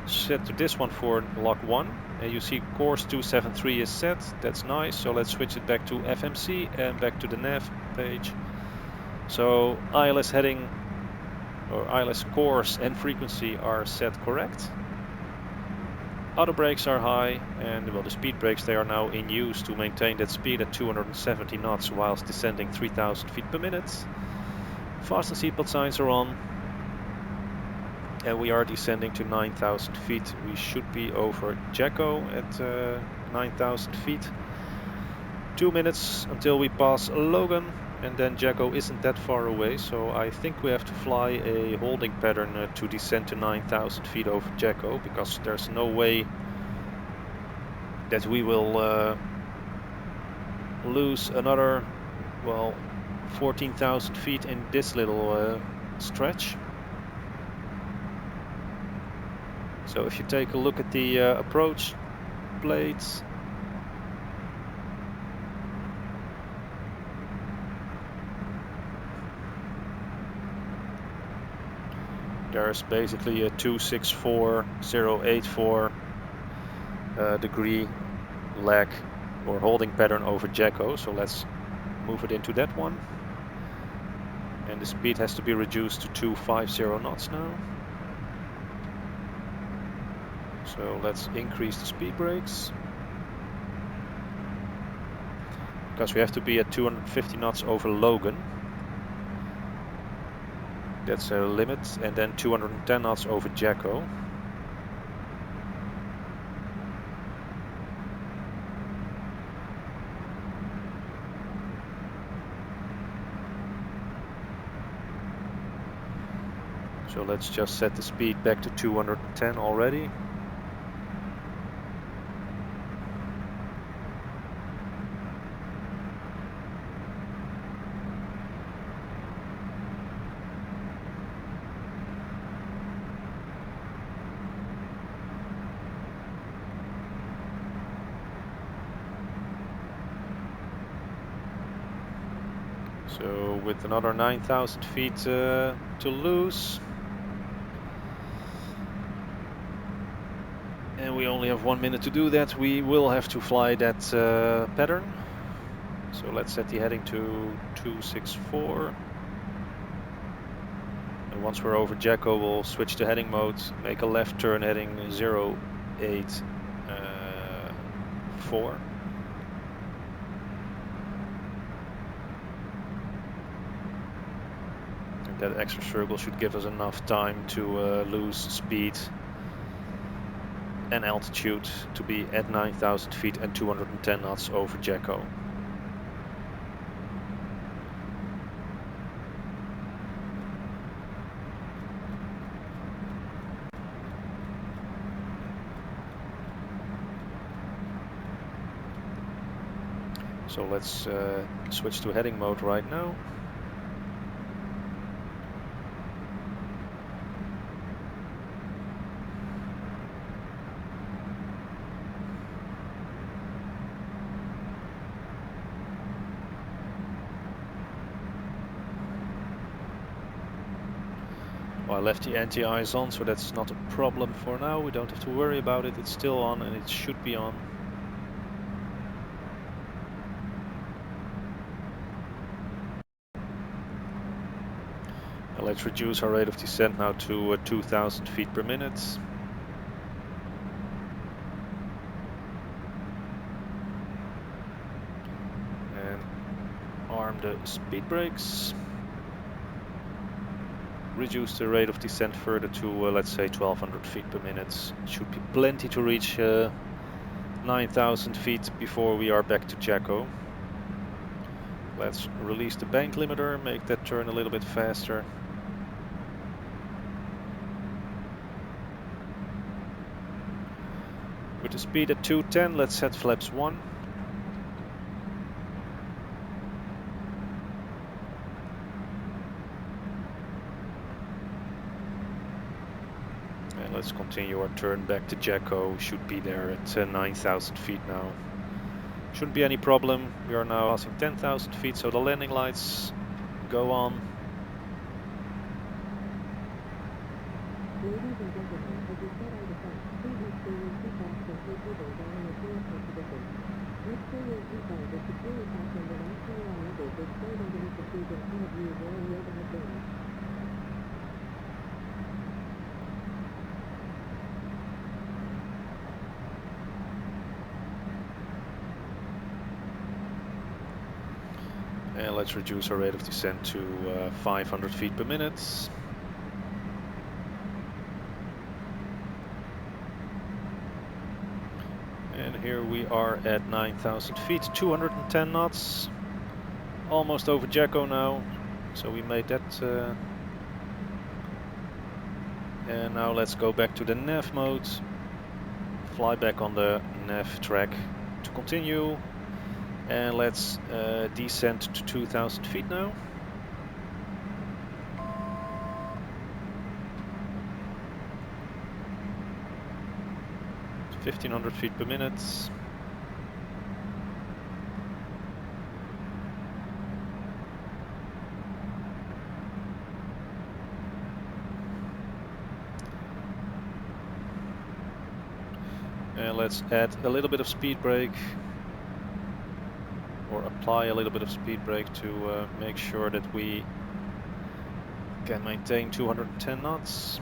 set to this one for lock 1, and you see course 273 is set. That's nice. So let's switch it back to FMC and back to the nav page. So ILS heading or ILS course and frequency are set correct. Auto brakes are high, and well, the speed brakes, they are now in use to maintain that speed at 270 knots whilst descending 3,000 feet per minute. Fasten seatbelt signs are on, and we are descending to 9,000 feet. We should be over Jacko at 9,000 feet. 2 minutes until we pass Logan, and then Jacko isn't that far away, so I think we have to fly a holding pattern to descend to 9,000 feet over Jacko, because there's no way that we will lose another, well, 14,000 feet in this little stretch. So if you take a look at the approach plates, there's basically a 264084 degree lag or holding pattern over Jacko. So let's move it into that one. And the speed has to be reduced to 250 knots now. So let's increase the speed brakes, because we have to be at 250 knots over Logan. that's a limit, and then 210 knots over Jacko. So let's just set the speed back to 210 already. So with another 9,000 feet to lose. And we only have 1 minute to do that. We will have to fly that pattern. So let's set the heading to 264. And once we're over Jacko, we'll switch to heading mode, make a left turn heading 084. And that extra circle should give us enough time to lose speed and altitude to be at 9,000 feet and 210 knots over Jacko. So let's switch to heading mode right now. Well, I left the anti-ice on, so that's not a problem for now. We don't have to worry about it. It's still on and it should be on. Let's reduce our rate of descent now to 2,000 feet per minute. And arm the speed brakes. Reduce the rate of descent further to, let's say, 1,200 feet per minute. Should be plenty to reach 9,000 feet before we are back to Jacko. Let's release the bank limiter, make that turn a little bit faster. With the speed at 210, let's set flaps 1. And let's continue our turn back to Jacko. Should be there at 9,000 feet now. Shouldn't be any problem. We are now passing 10,000 feet, so the landing lights go on. Ladies and gentlemen, as you set out of sight, please make sure your seatbelts and seat covers are in a clear position. Make sure your seatbelt is securely fastened and all carry-on luggage is stowed underneath the seat in front of you or in the overhead bins. And let's reduce our rate of descent to 500 feet per minute. And here we are at 9,000 feet, 210 knots. Almost over Jacko now. So we made that. And now let's go back to the nav mode. Fly back on the nav track to continue. And let's descend to 2,000 feet now. It's 1,500 feet per minute. And let's add a little bit of speed brake. Or apply a little bit of speed brake to make sure that we can maintain 210 knots.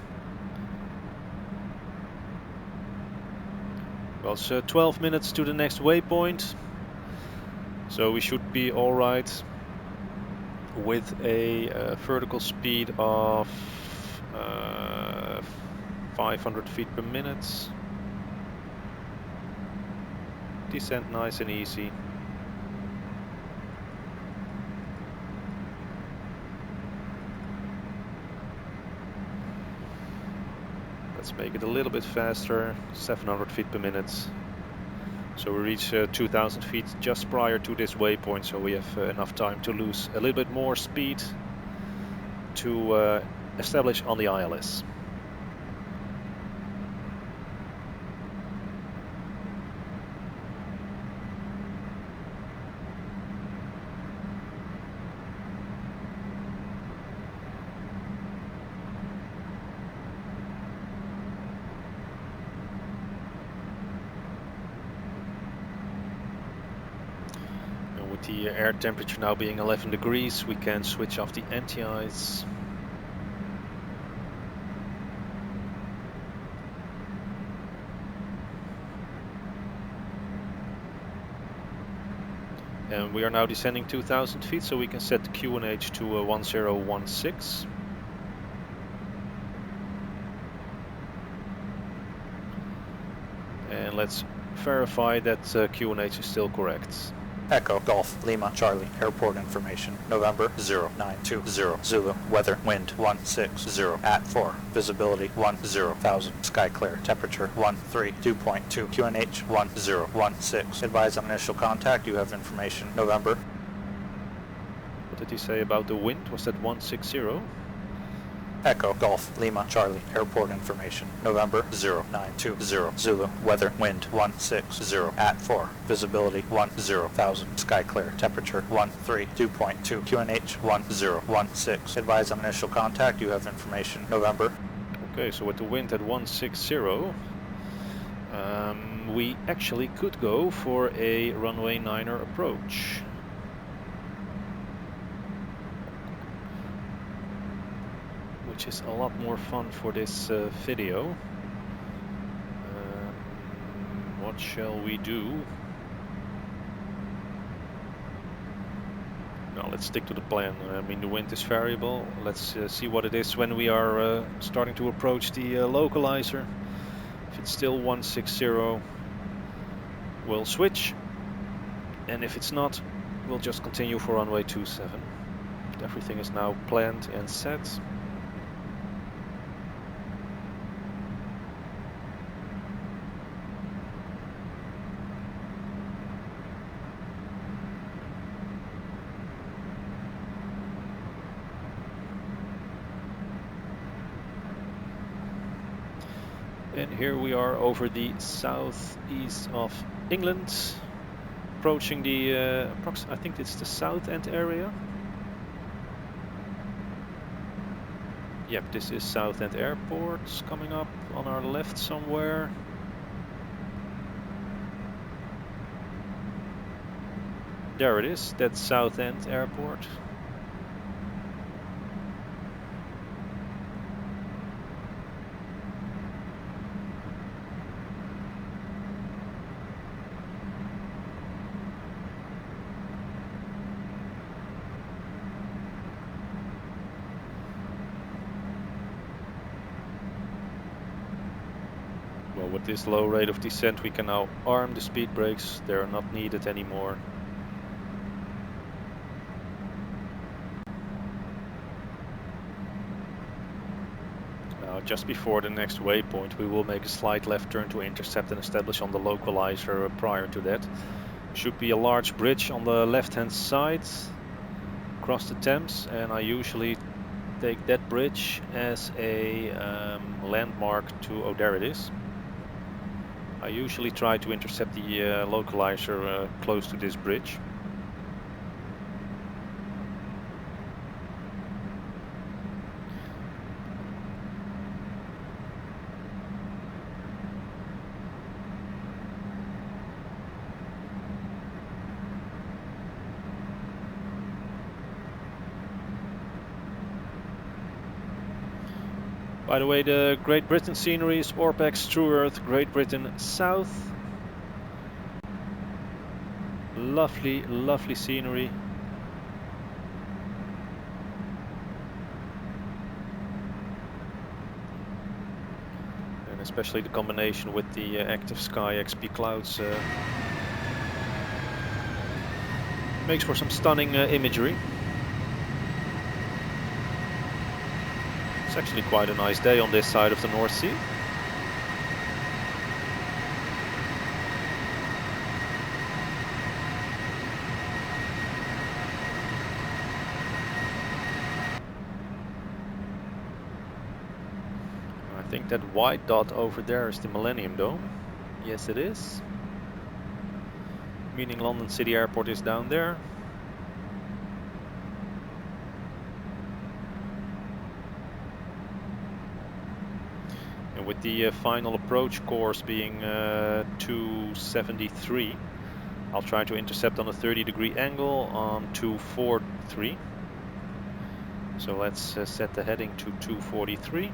Well, it's 12 minutes to the next waypoint, so we should be alright. with a vertical speed of 500 feet per minute. Descent nice and easy. Let's make it a little bit faster, 700 feet per minute. So we reach 2000 feet just prior to this waypoint, so we have enough time to lose a little bit more speed to establish on the ILS. The air temperature now being 11 degrees, we can switch off the anti-ice. And we are now descending 2000 feet, so we can set the QNH to 1016. And let's verify that QNH is still correct. Echo, Golf, Lima, Charlie, airport information, November 0920, Zulu, weather, wind 160, at 4, visibility 10,000, sky clear, temperature 132.2, QNH 1016. Advise on initial contact, you have information, November. What did he say about the wind? Was that 160? Echo, Golf, Lima, Charlie, airport information, November 0920, Zulu, weather, wind 160, at 4, visibility 10,000, sky clear, temperature 132.2, QNH 1016. Advise on initial contact, you have information, November. Okay, so with the wind at 160, we actually could go for a runway 9er approach. Which is a lot more fun for this video. What shall we do? No, let's stick to the plan. I mean, the wind is variable. Let's see what it is when we are starting to approach the localizer. If it's still 160, we'll switch. And if it's not, we'll just continue for runway 27. Everything is now planned and set. And here we are over the southeast of England, approaching the, I think it's the South End area. Yep, this is South End Airport coming up on our left somewhere. There it is, that's South End Airport. Well, with this low rate of descent, we can now arm the speed brakes. They are not needed anymore. Now, just before the next waypoint, we will make a slight left turn to intercept and establish on the localizer prior to that. Should be a large bridge on the left-hand side across the Thames, and I usually take that bridge as a landmark to, oh, there it is. I usually try to intercept the localizer close to this bridge. By the way, the Great Britain scenery is Orpex, True Earth, Great Britain South. Lovely, lovely scenery. Especially the combination with the active sky XP clouds makes for some stunning imagery. It's actually quite a nice day on this side of the North Sea. I think that white dot over there is the Millennium Dome. Yes, it is. Meaning London City Airport is down there. And with the final approach course being 273, I'll try to intercept on a 30-degree angle on 243. So let's set the heading to 243.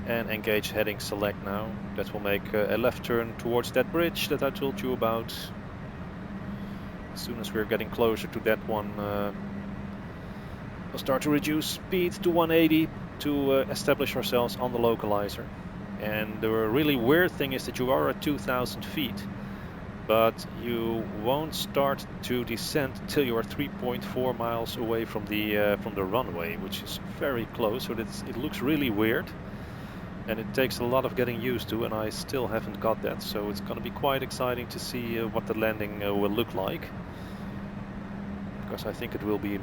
And engage heading select now. That will make a left turn towards that bridge that I told you about. As soon as we're getting closer to that one, we'll start to reduce speed to 180 to establish ourselves on the localizer. And the really weird thing is that you are at 2,000 feet, but you won't start to descend till you are 3.4 miles away from the runway, which is very close. So it looks really weird. And it takes a lot of getting used to, and I still haven't got that. So it's going to be quite exciting to see what the landing will look like. Because I think it will be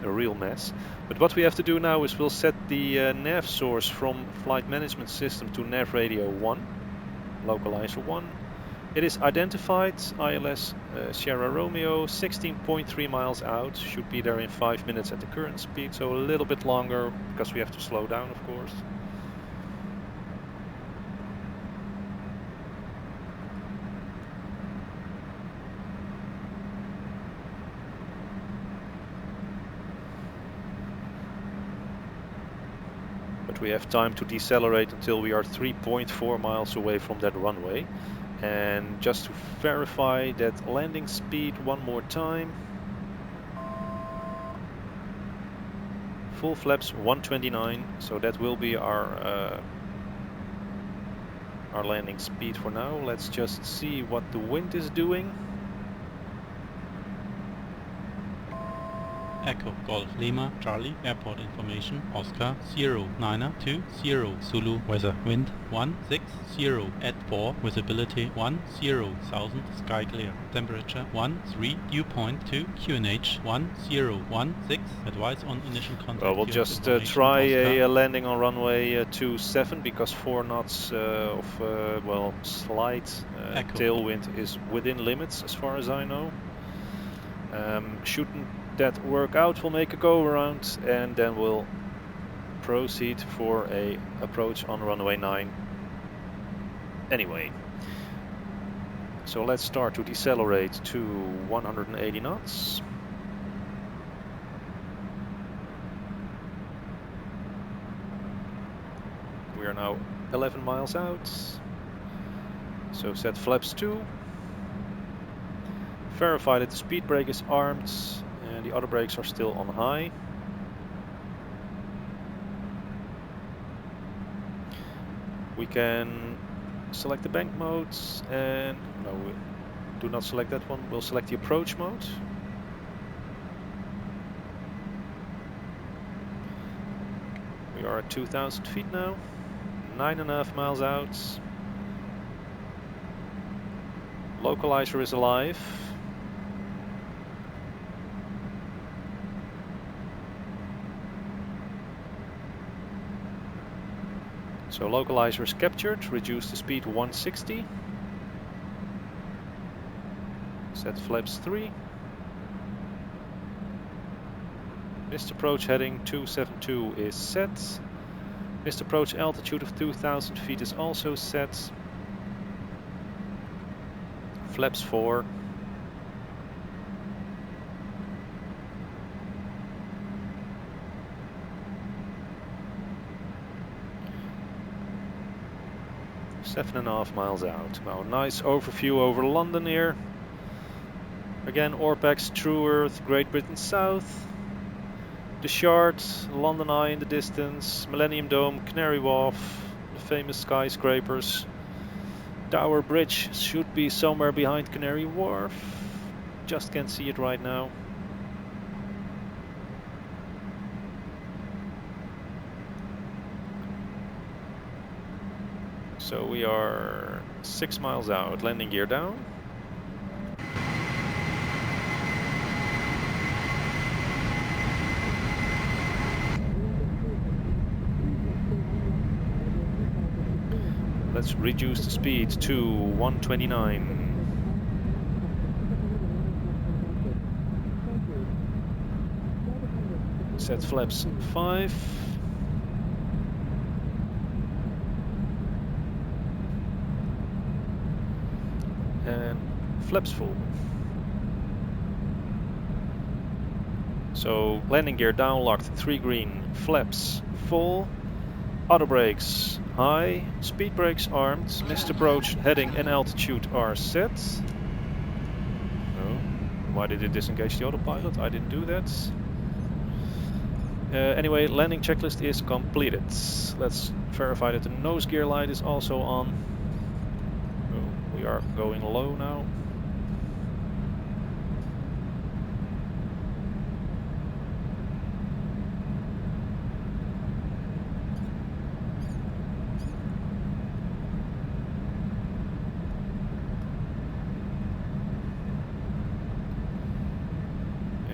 a real mess. But what we have to do now is we'll set the nav source from Flight Management System to Nav Radio 1, Localizer 1. It is identified, ILS Sierra Romeo, 16.3 miles out. Should be there in 5 minutes at the current speed, so a little bit longer because we have to slow down, of course. We have time to decelerate until we are 3.4 miles away from that runway. And just to verify that landing speed one more time. Full flaps 129, so that will be our landing speed for now. Let's just see what the wind is doing. Echo Golf Lima Charlie Airport information Oscar 0920 Zulu weather wind 160 at 4 visibility 10,000 sky clear temperature 13 dew point 2 QNH 1016 advice on initial contact. Well, we'll just try a landing on runway 27 because 4 knots of well, slight tailwind is within limits as far as I know. Shouldn't that work out, we'll make a go around and then we'll proceed for a approach on runway 9 anyway. So let's start to decelerate to 180 knots. We are now 11 miles out. So set flaps 2. Verify that the speed brake is armed and the other brakes are still on high. We can select the bank modes and no, we do not select that one. We'll select the approach mode. We are at 2,000 feet now, 9.5 miles out. Localizer is alive. So localizer is captured, reduce the speed 160. Set flaps 3. Missed approach heading 272 is set. Missed approach altitude of 2,000 feet is also set. Flaps 4. Seven and a half miles out. Now, nice overview over London here. Again, Orpex, True Earth, Great Britain South. The Shard, London Eye in the distance, Millennium Dome, Canary Wharf, the famous skyscrapers. Tower Bridge should be somewhere behind Canary Wharf. Just can't see it right now. So we are 6 miles out, landing gear down. Let's reduce the speed to 129. Set flaps 5. And flaps full. So landing gear down, locked 3 green, flaps full. Auto brakes high, speed brakes armed, missed approach, heading and altitude are set. Oh, why did it disengage the autopilot? I didn't do that. Anyway, landing checklist is completed. Let's verify that the nose gear light is also on. Oh, we are going low now.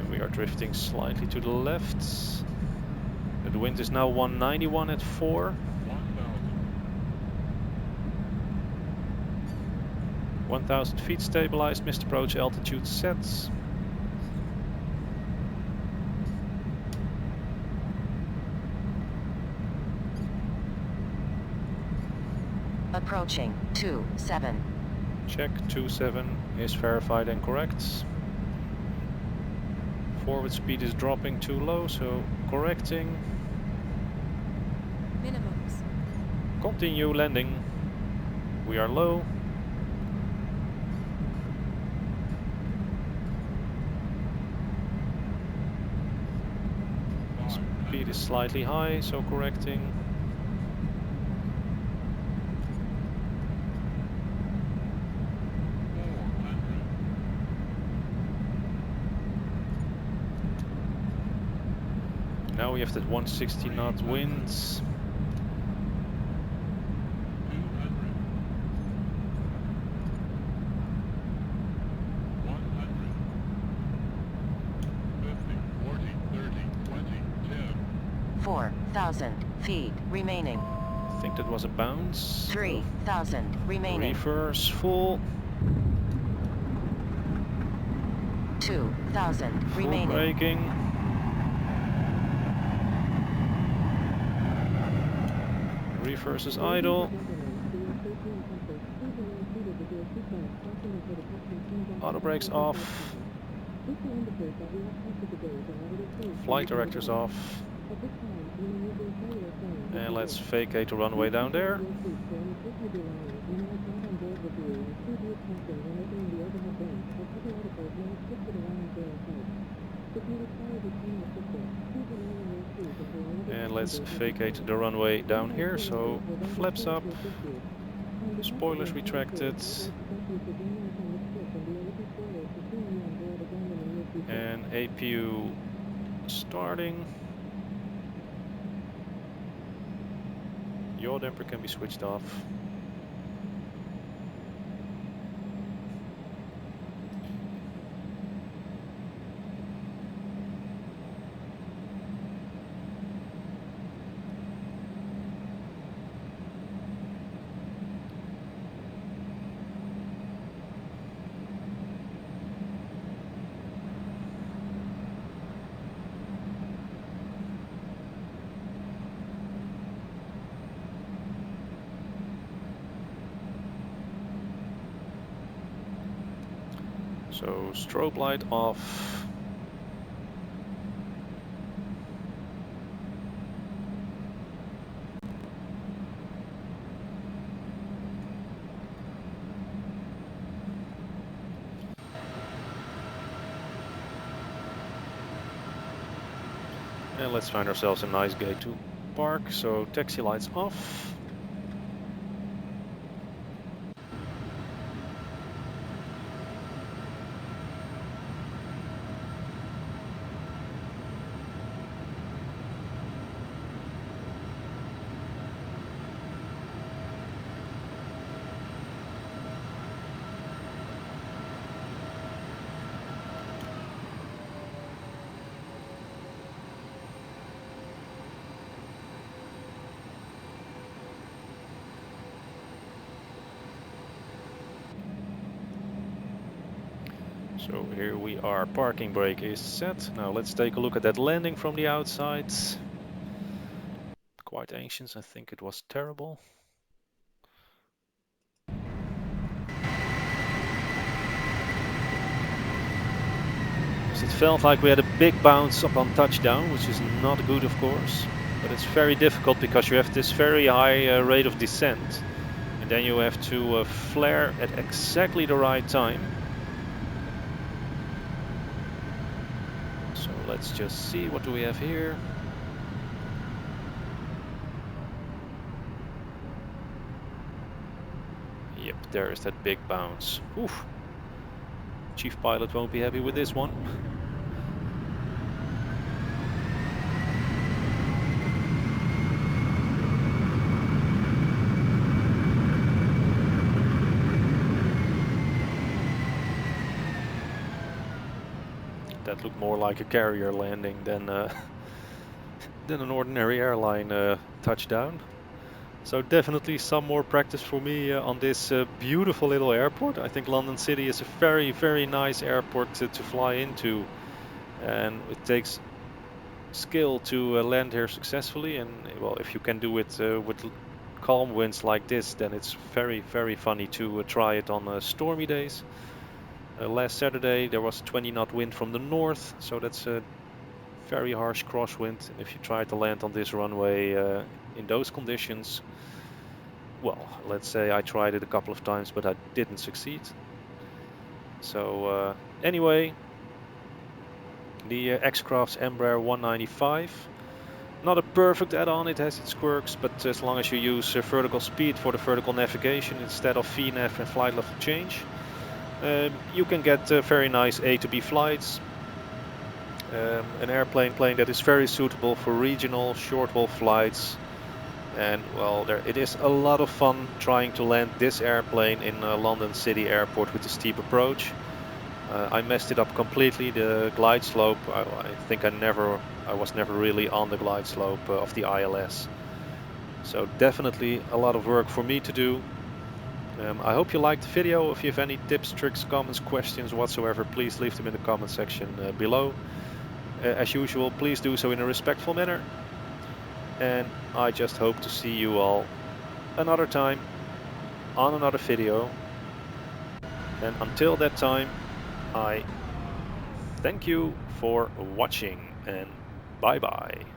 We are drifting slightly to the left. The wind is now 191 at 4. 1000 feet stabilized, missed approach altitude set. Approaching 27. Check, 27 is verified and correct. Forward speed is dropping too low, so correcting. Minimums. Continue landing. We are low. Speed is slightly high, so correcting. Now we have that 160 knot winds. Feet remaining. I think that was a bounce. 3,000 remaining. Reverse full. 2,000 Full remaining. braking. Reverse is idle. Auto brakes off. Flight directors off. And let's vacate the runway down there. And let's vacate the runway down here, so flaps up, spoilers retracted, and APU starting. Yaw damper can be switched off. So strobe light off. And let's find ourselves a nice gate to park. So taxi lights off. So here we are, parking brake is set. Now let's take a look at that landing from the outside. Quite ancient, I think it was terrible. It felt like we had a big bounce upon touchdown, which is not good of course. But it's very difficult because you have this very high rate of descent. And then you have to flare at exactly the right time. So let's just see, what do we have here? Yep, there is that big bounce. Oof. Chief pilot won't be happy with this one. That looked more like a carrier landing than an ordinary airline touchdown. So definitely some more practice for me on this beautiful little airport. I think London City is a very, very nice airport to fly into. And it takes skill to land here successfully. And well, if you can do it with calm winds like this, then it's very, very funny to try it on stormy days. Last Saturday there was 20 knot wind from the north, so that's a very harsh crosswind. And if you try to land on this runway in those conditions, well, let's say I tried it a couple of times, but I didn't succeed. So anyway, the X-Crafts Embraer 195. Not a perfect add-on, it has its quirks, but as long as you use vertical speed for the vertical navigation instead of VNAV and flight level change, you can get very nice A to B flights. An airplane that is very suitable for regional short-haul flights. And well, it is a lot of fun trying to land this airplane in London City Airport with a steep approach. I messed it up completely, the glide slope. I think I was never really on the glide slope of the ILS. So definitely a lot of work for me to do. I hope you liked the video. If you have any tips, tricks, comments, questions whatsoever, please leave them in the comment section below. As usual, please do so in a respectful manner. And I just hope to see you all another time on another video. And until that time, I thank you for watching and bye bye.